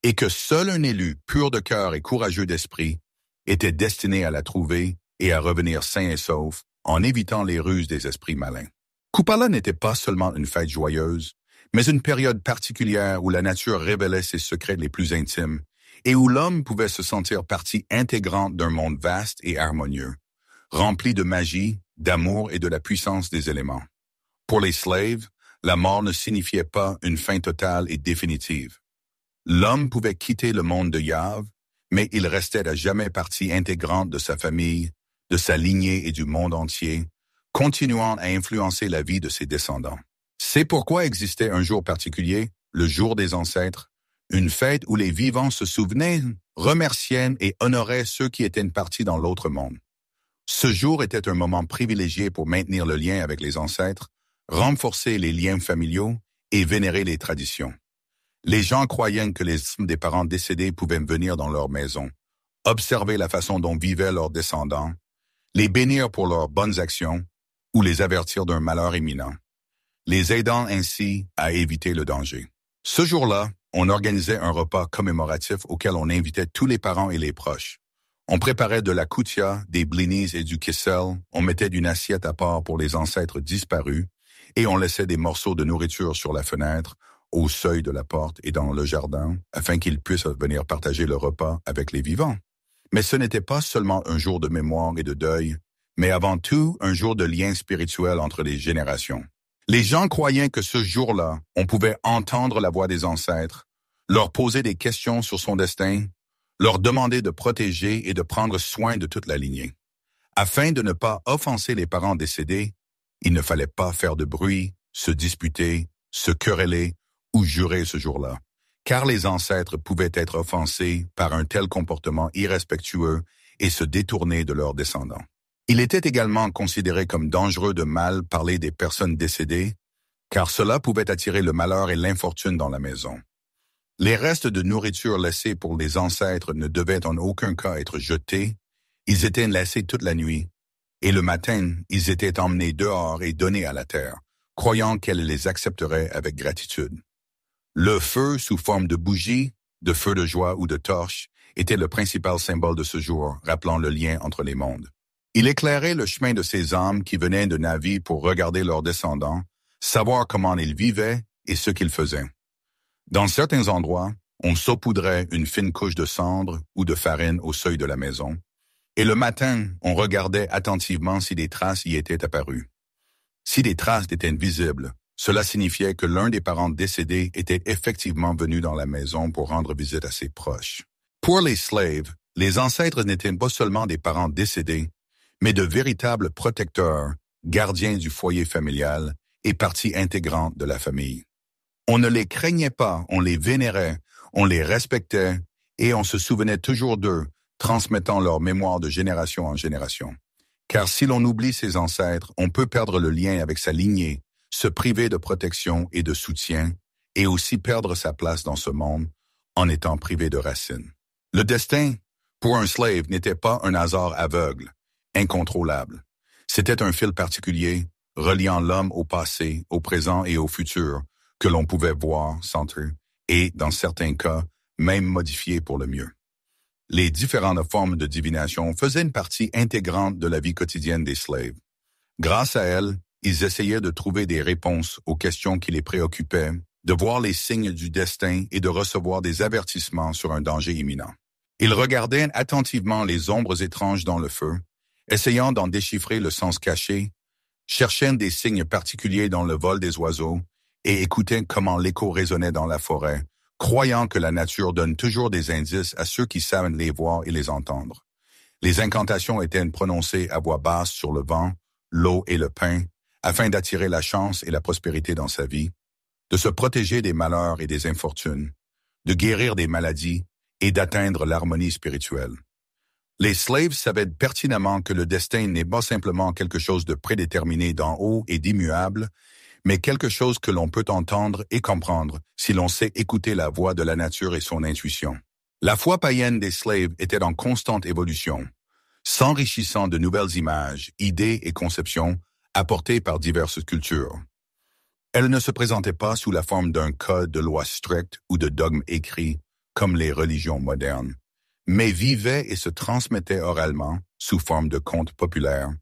et que seul un élu pur de cœur et courageux d'esprit était destiné à la trouver et à revenir sain et sauf en évitant les ruses des esprits malins. Kupala n'était pas seulement une fête joyeuse, mais une période particulière où la nature révélait ses secrets les plus intimes et où l'homme pouvait se sentir partie intégrante d'un monde vaste et harmonieux, rempli de magie, d'amour et de la puissance des éléments. Pour les slaves, la mort ne signifiait pas une fin totale et définitive. L'homme pouvait quitter le monde de Yav, mais il restait à jamais partie intégrante de sa famille, de sa lignée et du monde entier, continuant à influencer la vie de ses descendants. C'est pourquoi existait un jour particulier, le jour des ancêtres, une fête où les vivants se souvenaient, remerciaient et honoraient ceux qui étaient partis dans l'autre monde. Ce jour était un moment privilégié pour maintenir le lien avec les ancêtres, renforcer les liens familiaux et vénérer les traditions. Les gens croyaient que les âmes des parents décédés pouvaient venir dans leur maison, observer la façon dont vivaient leurs descendants, les bénir pour leurs bonnes actions ou les avertir d'un malheur imminent, les aidant ainsi à éviter le danger. Ce jour-là, on organisait un repas commémoratif auquel on invitait tous les parents et les proches. On préparait de la koutia, des blinis et du kissel, on mettait une assiette à part pour les ancêtres disparus, et on laissait des morceaux de nourriture sur la fenêtre, au seuil de la porte et dans le jardin, afin qu'ils puissent venir partager le repas avec les vivants. Mais ce n'était pas seulement un jour de mémoire et de deuil, mais avant tout un jour de lien spirituel entre les générations. Les gens croyaient que ce jour-là, on pouvait entendre la voix des ancêtres, leur poser des questions sur son destin, leur demander de protéger et de prendre soin de toute la lignée. Afin de ne pas offenser les parents décédés, il ne fallait pas faire de bruit, se disputer, se quereller ou jurer ce jour-là, car les ancêtres pouvaient être offensés par un tel comportement irrespectueux et se détourner de leurs descendants. Il était également considéré comme dangereux de mal parler des personnes décédées, car cela pouvait attirer le malheur et l'infortune dans la maison. Les restes de nourriture laissés pour les ancêtres ne devaient en aucun cas être jetés, ils étaient laissés toute la nuit, et le matin, ils étaient emmenés dehors et donnés à la terre, croyant qu'elle les accepterait avec gratitude. Le feu sous forme de bougie, de feu de joie ou de torche était le principal symbole de ce jour, rappelant le lien entre les mondes. Il éclairait le chemin de ces âmes qui venaient de Navi pour regarder leurs descendants, savoir comment ils vivaient et ce qu'ils faisaient. Dans certains endroits, on saupoudrait une fine couche de cendre ou de farine au seuil de la maison, et le matin, on regardait attentivement si des traces y étaient apparues. Si des traces étaient visibles, cela signifiait que l'un des parents décédés était effectivement venu dans la maison pour rendre visite à ses proches. Pour les slaves, les ancêtres n'étaient pas seulement des parents décédés, mais de véritables protecteurs, gardiens du foyer familial et partie intégrante de la famille. On ne les craignait pas, on les vénérait, on les respectait et on se souvenait toujours d'eux, transmettant leur mémoire de génération en génération. Car si l'on oublie ses ancêtres, on peut perdre le lien avec sa lignée, se priver de protection et de soutien, et aussi perdre sa place dans ce monde en étant privé de racines. Le destin, pour un slave, n'était pas un hasard aveugle, incontrôlable. C'était un fil particulier, reliant l'homme au passé, au présent et au futur, que l'on pouvait voir, sentir, et, dans certains cas, même modifier pour le mieux. Les différentes formes de divination faisaient une partie intégrante de la vie quotidienne des slaves. Grâce à elles, ils essayaient de trouver des réponses aux questions qui les préoccupaient, de voir les signes du destin et de recevoir des avertissements sur un danger imminent. Ils regardaient attentivement les ombres étranges dans le feu, essayant d'en déchiffrer le sens caché, cherchaient des signes particuliers dans le vol des oiseaux et écoutaient comment l'écho résonnait dans la forêt, croyant que la nature donne toujours des indices à ceux qui savent les voir et les entendre. Les incantations étaient prononcées à voix basse sur le vent, l'eau et le pain, afin d'attirer la chance et la prospérité dans sa vie, de se protéger des malheurs et des infortunes, de guérir des maladies et d'atteindre l'harmonie spirituelle. Les slaves savaient pertinemment que le destin n'est pas simplement quelque chose de prédéterminé d'en haut et d'immuable, mais quelque chose que l'on peut entendre et comprendre si l'on sait écouter la voix de la nature et son intuition. La foi païenne des slaves était en constante évolution, s'enrichissant de nouvelles images, idées et conceptions apportées par diverses cultures. Elle ne se présentait pas sous la forme d'un code de loi strict ou de dogmes écrits comme les religions modernes, mais vivait et se transmettait oralement sous forme de contes populaires,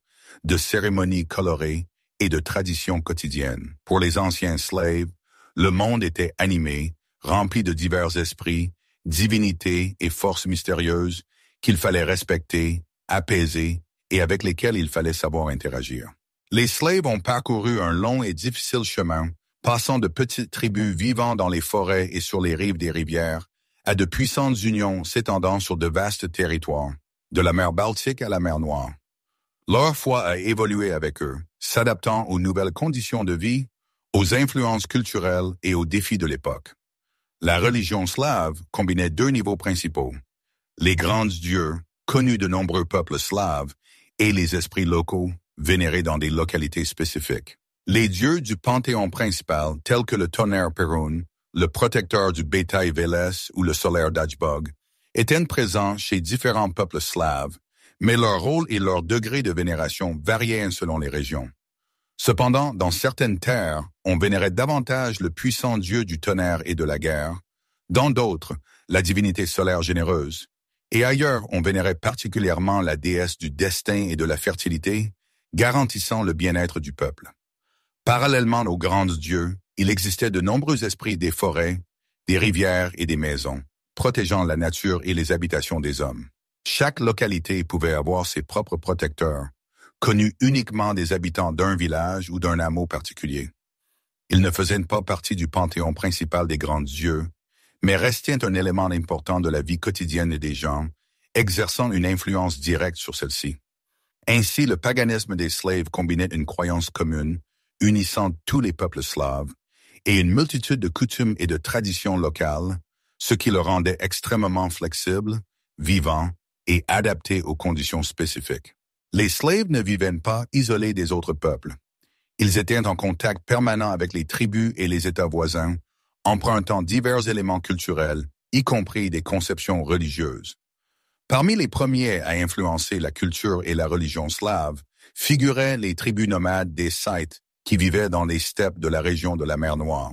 de cérémonies colorées et de traditions quotidiennes. Pour les anciens slaves, le monde était animé, rempli de divers esprits, divinités et forces mystérieuses qu'il fallait respecter, apaiser et avec lesquelles il fallait savoir interagir. Les slaves ont parcouru un long et difficile chemin, passant de petites tribus vivant dans les forêts et sur les rives des rivières à de puissantes unions s'étendant sur de vastes territoires, de la mer Baltique à la mer Noire. Leur foi a évolué avec eux, s'adaptant aux nouvelles conditions de vie, aux influences culturelles et aux défis de l'époque. La religion slave combinait deux niveaux principaux, les grands dieux, connus de nombreux peuples slaves, et les esprits locaux, vénérés dans des localités spécifiques. Les dieux du panthéon principal, tels que le tonnerre Perun, le protecteur du bétail Vélès ou le solaire Dachbog, étaient présents chez différents peuples slaves, mais leur rôle et leur degré de vénération variaient selon les régions. Cependant, dans certaines terres, on vénérait davantage le puissant dieu du tonnerre et de la guerre, dans d'autres, la divinité solaire généreuse, et ailleurs on vénérait particulièrement la déesse du destin et de la fertilité, garantissant le bien-être du peuple. Parallèlement aux grands dieux, il existait de nombreux esprits des forêts, des rivières et des maisons, protégeant la nature et les habitations des hommes. Chaque localité pouvait avoir ses propres protecteurs, connus uniquement des habitants d'un village ou d'un hameau particulier. Ils ne faisaient pas partie du panthéon principal des grands dieux, mais restaient un élément important de la vie quotidienne des gens, exerçant une influence directe sur celle-ci. Ainsi, le paganisme des slaves combinait une croyance commune, unissant tous les peuples slaves, et une multitude de coutumes et de traditions locales, ce qui le rendait extrêmement flexible, vivant et adapté aux conditions spécifiques. Les slaves ne vivaient pas isolés des autres peuples. Ils étaient en contact permanent avec les tribus et les États voisins, empruntant divers éléments culturels, y compris des conceptions religieuses. Parmi les premiers à influencer la culture et la religion slave figuraient les tribus nomades des Scythes qui vivaient dans les steppes de la région de la mer Noire.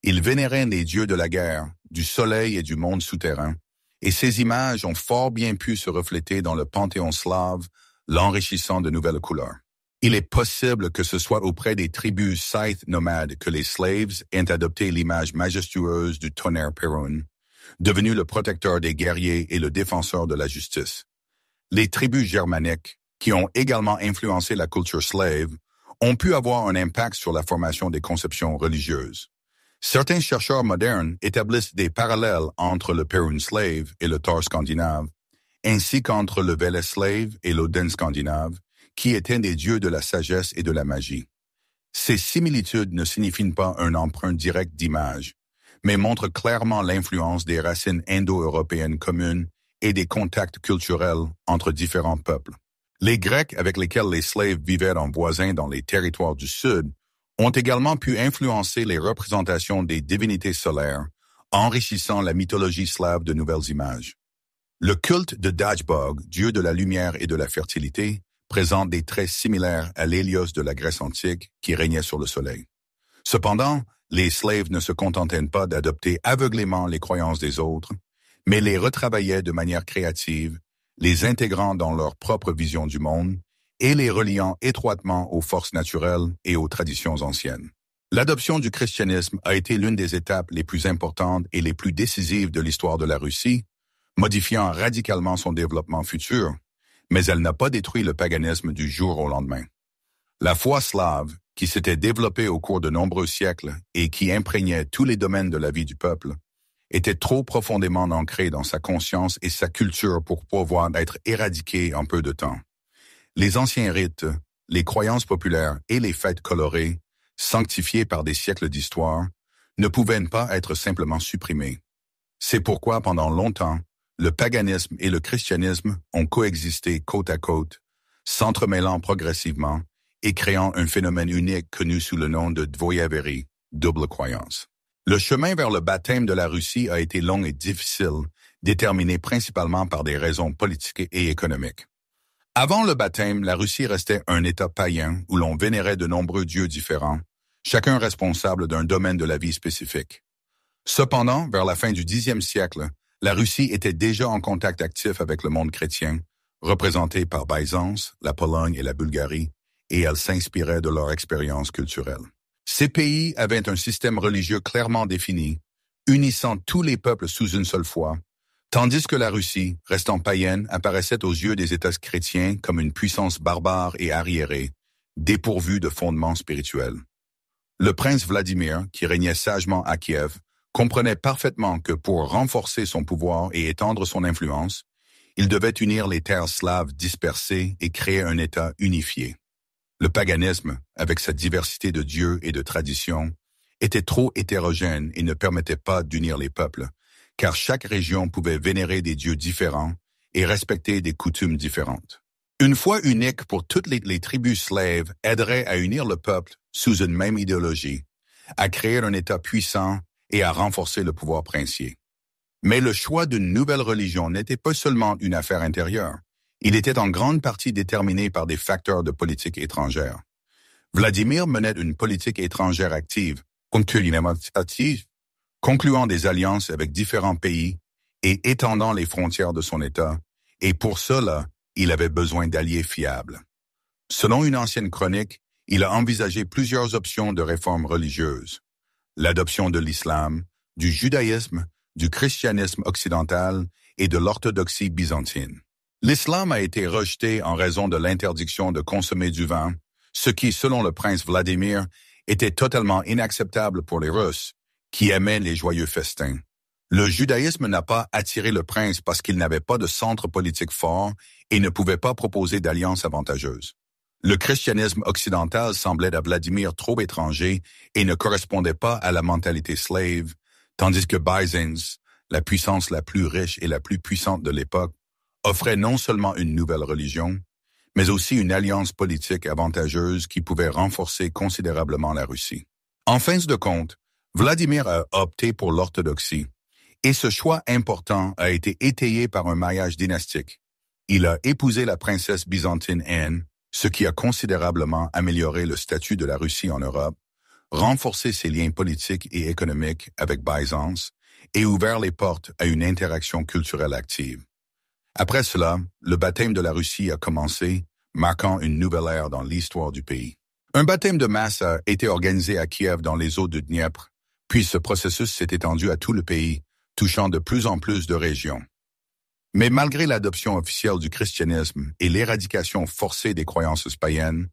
Ils vénéraient les dieux de la guerre, du soleil et du monde souterrain, et ces images ont fort bien pu se refléter dans le panthéon slave, l'enrichissant de nouvelles couleurs. Il est possible que ce soit auprès des tribus Scythes nomades que les slaves aient adopté l'image majestueuse du tonnerre Perun, devenu le protecteur des guerriers et le défenseur de la justice. Les tribus germaniques, qui ont également influencé la culture slave, ont pu avoir un impact sur la formation des conceptions religieuses. Certains chercheurs modernes établissent des parallèles entre le Perun slave et le Thor scandinave, ainsi qu'entre le Vélès slave et l'Odin scandinave, qui étaient des dieux de la sagesse et de la magie. Ces similitudes ne signifient pas un emprunt direct d'image, mais montrent clairement l'influence des racines indo-européennes communes et des contacts culturels entre différents peuples. Les Grecs avec lesquels les slaves vivaient en voisin dans les territoires du Sud ont également pu influencer les représentations des divinités solaires, enrichissant la mythologie slave de nouvelles images. Le culte de Dachbog, dieu de la lumière et de la fertilité, présente des traits similaires à l'Hélios de la Grèce antique qui régnait sur le soleil. Cependant, les slaves ne se contentaient pas d'adopter aveuglément les croyances des autres, mais les retravaillaient de manière créative, les intégrant dans leur propre vision du monde et les reliant étroitement aux forces naturelles et aux traditions anciennes. L'adoption du christianisme a été l'une des étapes les plus importantes et les plus décisives de l'histoire de la Russie, modifiant radicalement son développement futur, mais elle n'a pas détruit le paganisme du jour au lendemain. La foi slave, qui s'était développée au cours de nombreux siècles et qui imprégnait tous les domaines de la vie du peuple, était trop profondément ancrée dans sa conscience et sa culture pour pouvoir être éradiquée en peu de temps. Les anciens rites, les croyances populaires et les fêtes colorées, sanctifiées par des siècles d'histoire, ne pouvaient pas être simplement supprimés. C'est pourquoi pendant longtemps, le paganisme et le christianisme ont coexisté côte à côte, s'entremêlant progressivement et créant un phénomène unique connu sous le nom de dvoïavérie, double croyance. Le chemin vers le baptême de la Russie a été long et difficile, déterminé principalement par des raisons politiques et économiques. Avant le baptême, la Russie restait un État païen où l'on vénérait de nombreux dieux différents, chacun responsable d'un domaine de la vie spécifique. Cependant, vers la fin du Xe siècle, la Russie était déjà en contact actif avec le monde chrétien, représenté par Byzance, la Pologne et la Bulgarie, et elle s'inspirait de leur expérience culturelle. Ces pays avaient un système religieux clairement défini, unissant tous les peuples sous une seule foi, tandis que la Russie, restant païenne, apparaissait aux yeux des États chrétiens comme une puissance barbare et arriérée, dépourvue de fondements spirituels. Le prince Vladimir, qui régnait sagement à Kiev, comprenait parfaitement que pour renforcer son pouvoir et étendre son influence, il devait unir les terres slaves dispersées et créer un État unifié. Le paganisme, avec sa diversité de dieux et de traditions, était trop hétérogène et ne permettait pas d'unir les peuples, car chaque région pouvait vénérer des dieux différents et respecter des coutumes différentes. Une foi unique pour toutes les tribus slaves aiderait à unir le peuple sous une même idéologie, à créer un État puissant et à renforcer le pouvoir princier. Mais le choix d'une nouvelle religion n'était pas seulement une affaire intérieure. Il était en grande partie déterminé par des facteurs de politique étrangère. Vladimir menait une politique étrangère active, concluant des alliances avec différents pays et étendant les frontières de son État, et pour cela, il avait besoin d'alliés fiables. Selon une ancienne chronique, il a envisagé plusieurs options de réforme religieuse. L'adoption de l'islam, du judaïsme, du christianisme occidental et de l'orthodoxie byzantine. L'islam a été rejeté en raison de l'interdiction de consommer du vin, ce qui, selon le prince Vladimir, était totalement inacceptable pour les Russes, qui aimaient les joyeux festins. Le judaïsme n'a pas attiré le prince parce qu'il n'avait pas de centre politique fort et ne pouvait pas proposer d'alliances avantageuses. Le christianisme occidental semblait à Vladimir trop étranger et ne correspondait pas à la mentalité slave, tandis que Byzance, la puissance la plus riche et la plus puissante de l'époque, offrait non seulement une nouvelle religion, mais aussi une alliance politique avantageuse qui pouvait renforcer considérablement la Russie. En fin de compte, Vladimir a opté pour l'orthodoxie, et ce choix important a été étayé par un mariage dynastique. Il a épousé la princesse byzantine Anne, ce qui a considérablement amélioré le statut de la Russie en Europe, renforcé ses liens politiques et économiques avec Byzance et ouvert les portes à une interaction culturelle active. Après cela, le baptême de la Russie a commencé, marquant une nouvelle ère dans l'histoire du pays. Un baptême de masse a été organisé à Kiev dans les eaux de Dniepr, puis ce processus s'est étendu à tout le pays, touchant de plus en plus de régions. Mais malgré l'adoption officielle du christianisme et l'éradication forcée des croyances païennes,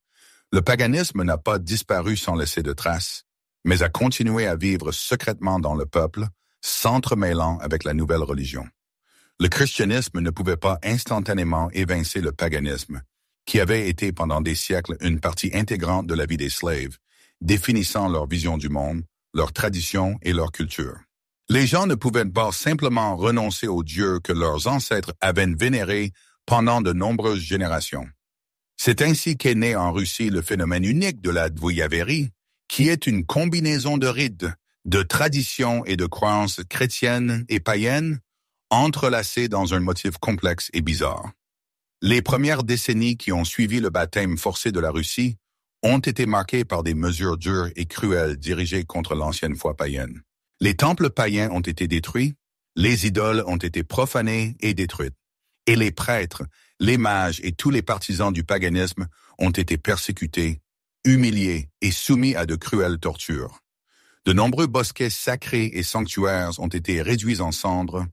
le paganisme n'a pas disparu sans laisser de traces, mais a continué à vivre secrètement dans le peuple, s'entremêlant avec la nouvelle religion. Le christianisme ne pouvait pas instantanément évincer le paganisme, qui avait été pendant des siècles une partie intégrante de la vie des slaves, définissant leur vision du monde, leurs traditions et leur culture. Les gens ne pouvaient pas simplement renoncer aux dieux que leurs ancêtres avaient vénérés pendant de nombreuses générations. C'est ainsi qu'est né en Russie le phénomène unique de la dvoïavérie, qui est une combinaison de rites, de traditions et de croyances chrétiennes et païennes, entrelacées dans un motif complexe et bizarre. Les premières décennies qui ont suivi le baptême forcé de la Russie ont été marquées par des mesures dures et cruelles dirigées contre l'ancienne foi païenne. Les temples païens ont été détruits, les idoles ont été profanées et détruites, et les prêtres, les mages et tous les partisans du paganisme ont été persécutés, humiliés et soumis à de cruelles tortures. De nombreux bosquets sacrés et sanctuaires ont été réduits en cendres,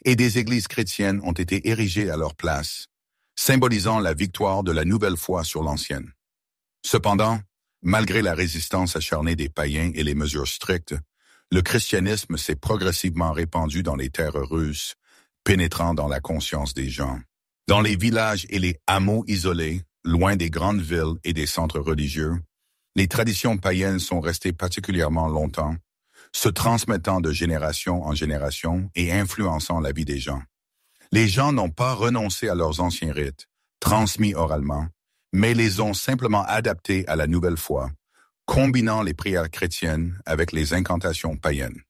et des églises chrétiennes ont été érigées à leur place, symbolisant la victoire de la nouvelle foi sur l'ancienne. Cependant, malgré la résistance acharnée des païens et les mesures strictes, le christianisme s'est progressivement répandu dans les terres russes, pénétrant dans la conscience des gens. Dans les villages et les hameaux isolés, loin des grandes villes et des centres religieux, les traditions païennes sont restées particulièrement longtemps, se transmettant de génération en génération et influençant la vie des gens. Les gens n'ont pas renoncé à leurs anciens rites, transmis oralement, mais les ont simplement adaptés à la nouvelle foi, combinant les prières chrétiennes avec les incantations païennes.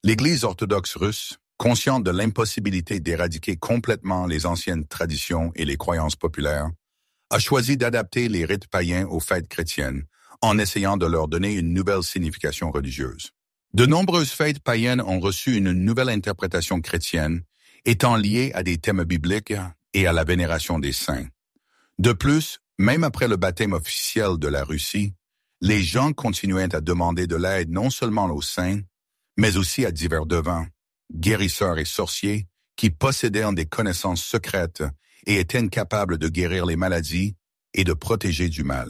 L'Église orthodoxe russe, consciente de l'impossibilité d'éradiquer complètement les anciennes traditions et les croyances populaires, a choisi d'adapter les rites païens aux fêtes chrétiennes en essayant de leur donner une nouvelle signification religieuse. De nombreuses fêtes païennes ont reçu une nouvelle interprétation chrétienne étant liées à des thèmes bibliques et à la vénération des saints. De plus, même après le baptême officiel de la Russie, les gens continuaient à demander de l'aide non seulement aux saints, mais aussi à divers devins, guérisseurs et sorciers qui possédaient des connaissances secrètes et étaient capables de guérir les maladies et de protéger du mal.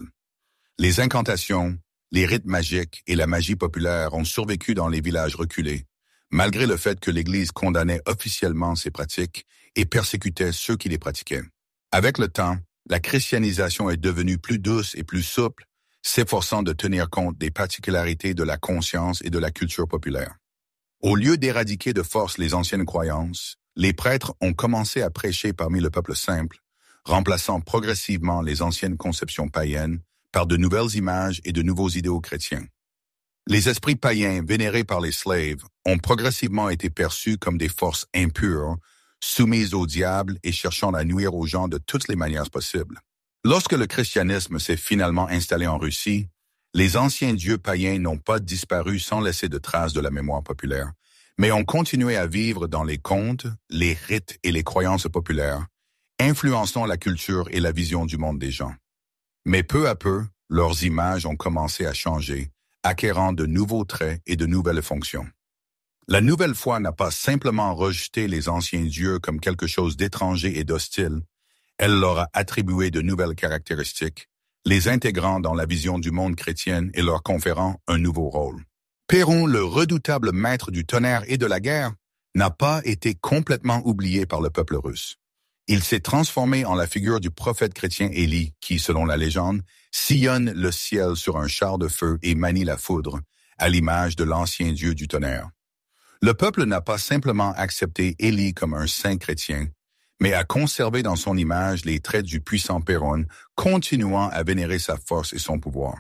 Les incantations, les rites magiques et la magie populaire ont survécu dans les villages reculés, malgré le fait que l'Église condamnait officiellement ces pratiques et persécutait ceux qui les pratiquaient. Avec le temps, la christianisation est devenue plus douce et plus souple, s'efforçant de tenir compte des particularités de la conscience et de la culture populaire. Au lieu d'éradiquer de force les anciennes croyances, les prêtres ont commencé à prêcher parmi le peuple simple, remplaçant progressivement les anciennes conceptions païennes par de nouvelles images et de nouveaux idéaux chrétiens. Les esprits païens vénérés par les slaves ont progressivement été perçus comme des forces impures, soumises au diable et cherchant à nuire aux gens de toutes les manières possibles. Lorsque le christianisme s'est finalement installé en Russie, les anciens dieux païens n'ont pas disparu sans laisser de traces de la mémoire populaire, mais ont continué à vivre dans les contes, les rites et les croyances populaires, influençant la culture et la vision du monde des gens. Mais peu à peu, leurs images ont commencé à changer, acquérant de nouveaux traits et de nouvelles fonctions. La nouvelle foi n'a pas simplement rejeté les anciens dieux comme quelque chose d'étranger et d'hostile, elle leur a attribué de nouvelles caractéristiques, les intégrant dans la vision du monde chrétienne et leur conférant un nouveau rôle. Perun, le redoutable maître du tonnerre et de la guerre, n'a pas été complètement oublié par le peuple russe. Il s'est transformé en la figure du prophète chrétien Élie, qui, selon la légende, sillonne le ciel sur un char de feu et manie la foudre, à l'image de l'ancien dieu du tonnerre. Le peuple n'a pas simplement accepté Élie comme un saint chrétien, mais a conservé dans son image les traits du puissant Perun, continuant à vénérer sa force et son pouvoir.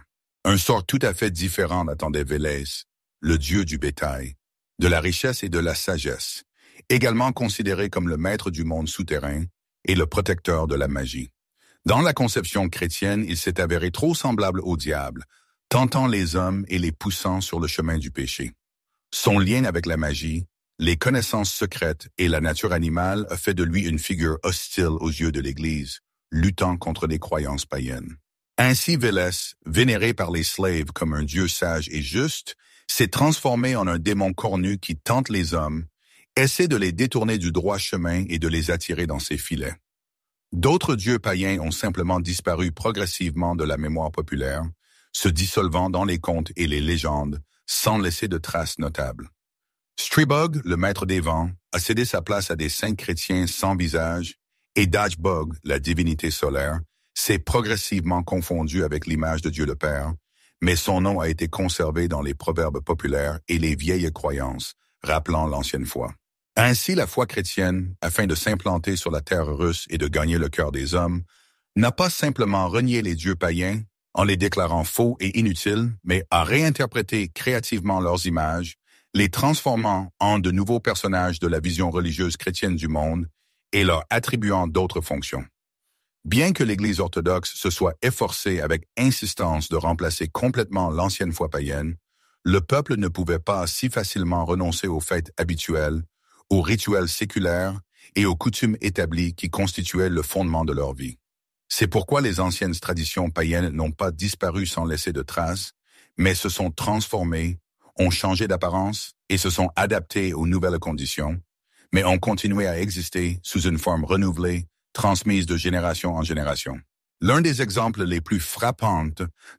Un sort tout à fait différent attendait Vélès, le dieu du bétail, de la richesse et de la sagesse, également considéré comme le maître du monde souterrain et le protecteur de la magie. Dans la conception chrétienne, il s'est avéré trop semblable au diable, tentant les hommes et les poussant sur le chemin du péché. Son lien avec la magie, les connaissances secrètes et la nature animale a fait de lui une figure hostile aux yeux de l'Église, luttant contre les croyances païennes. Ainsi, Vélès, vénéré par les slaves comme un dieu sage et juste, s'est transformé en un démon cornu qui tente les hommes, essaie de les détourner du droit chemin et de les attirer dans ses filets. D'autres dieux païens ont simplement disparu progressivement de la mémoire populaire, se dissolvant dans les contes et les légendes, sans laisser de traces notables. Stribog, le maître des vents, a cédé sa place à des saints chrétiens sans visage, et Dachbog, la divinité solaire, s'est progressivement confondu avec l'image de Dieu le Père, mais son nom a été conservé dans les proverbes populaires et les vieilles croyances, rappelant l'ancienne foi. Ainsi, la foi chrétienne, afin de s'implanter sur la terre russe et de gagner le cœur des hommes, n'a pas simplement renié les dieux païens en les déclarant faux et inutiles, mais a réinterprété créativement leurs images, les transformant en de nouveaux personnages de la vision religieuse chrétienne du monde et leur attribuant d'autres fonctions. Bien que l'Église orthodoxe se soit efforcée avec insistance de remplacer complètement l'ancienne foi païenne, le peuple ne pouvait pas si facilement renoncer aux fêtes habituelles, aux rituels séculaires et aux coutumes établies qui constituaient le fondement de leur vie. C'est pourquoi les anciennes traditions païennes n'ont pas disparu sans laisser de traces, mais se sont transformées, ont changé d'apparence et se sont adaptées aux nouvelles conditions, mais ont continué à exister sous une forme renouvelée, transmise de génération en génération. L'un des exemples les plus frappants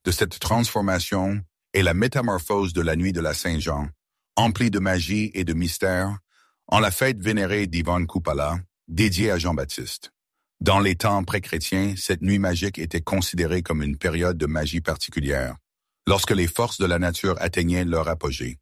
de cette transformation est la métamorphose de la nuit de la Saint-Jean, emplie de magie et de mystère, en la fête vénérée d'Ivan Kupala, dédiée à Jean-Baptiste. Dans les temps pré-chrétiens, cette nuit magique était considérée comme une période de magie particulière, lorsque les forces de la nature atteignaient leur apogée.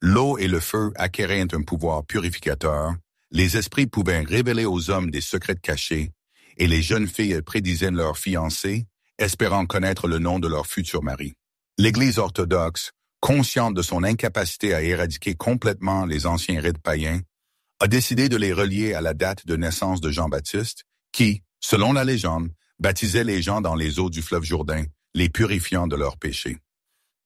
L'eau et le feu acquéraient un pouvoir purificateur, les esprits pouvaient révéler aux hommes des secrets cachés, et les jeunes filles prédisaient leurs fiancés, espérant connaître le nom de leur futur mari. L'Église orthodoxe, consciente de son incapacité à éradiquer complètement les anciens rites païens, a décidé de les relier à la date de naissance de Jean-Baptiste, qui, selon la légende, baptisait les gens dans les eaux du fleuve Jourdain, les purifiant de leurs péchés.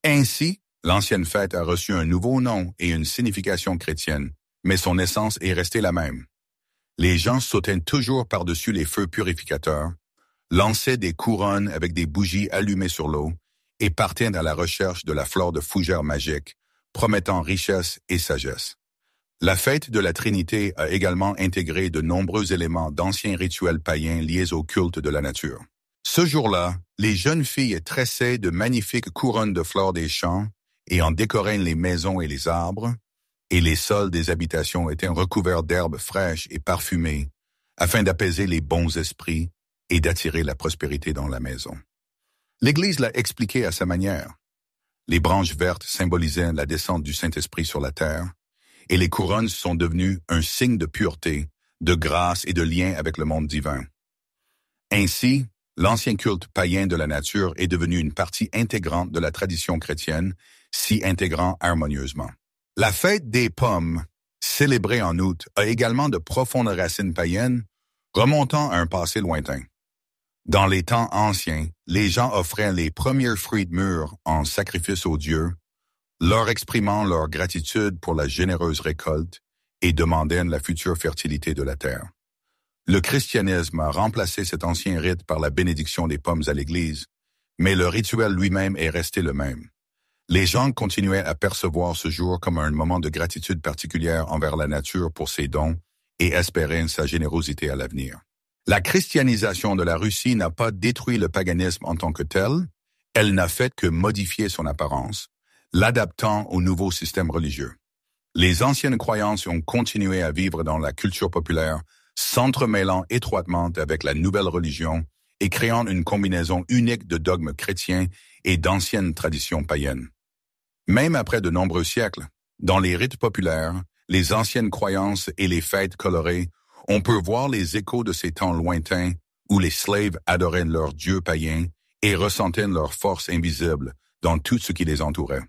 Ainsi, l'ancienne fête a reçu un nouveau nom et une signification chrétienne, mais son essence est restée la même. Les gens sautaient toujours par-dessus les feux purificateurs, lançaient des couronnes avec des bougies allumées sur l'eau et partaient à la recherche de la fleur de fougère magique, promettant richesse et sagesse. La fête de la Trinité a également intégré de nombreux éléments d'anciens rituels païens liés au culte de la nature. Ce jour-là, les jeunes filles tressaient de magnifiques couronnes de fleurs des champs et en décoraient les maisons et les arbres, et les sols des habitations étaient recouverts d'herbes fraîches et parfumées, afin d'apaiser les bons esprits et d'attirer la prospérité dans la maison. L'Église l'a expliqué à sa manière. Les branches vertes symbolisaient la descente du Saint-Esprit sur la terre, et les couronnes sont devenues un signe de pureté, de grâce et de lien avec le monde divin. Ainsi, l'ancien culte païen de la nature est devenu une partie intégrante de la tradition chrétienne, s'y intégrant harmonieusement. La fête des pommes, célébrée en août, a également de profondes racines païennes, remontant à un passé lointain. Dans les temps anciens, les gens offraient les premiers fruits de mûr en sacrifice aux dieux, leur exprimant leur gratitude pour la généreuse récolte et demandant la future fertilité de la terre. Le christianisme a remplacé cet ancien rite par la bénédiction des pommes à l'Église, mais le rituel lui-même est resté le même. Les gens continuaient à percevoir ce jour comme un moment de gratitude particulière envers la nature pour ses dons et espéraient sa générosité à l'avenir. La christianisation de la Russie n'a pas détruit le paganisme en tant que tel, elle n'a fait que modifier son apparence, l'adaptant au nouveau système religieux. Les anciennes croyances ont continué à vivre dans la culture populaire, s'entremêlant étroitement avec la nouvelle religion et créant une combinaison unique de dogmes chrétiens et d'anciennes traditions païennes. Même après de nombreux siècles, dans les rites populaires, les anciennes croyances et les fêtes colorées, on peut voir les échos de ces temps lointains où les slaves adoraient leurs dieux païens et ressentaient leur force invisible dans tout ce qui les entourait.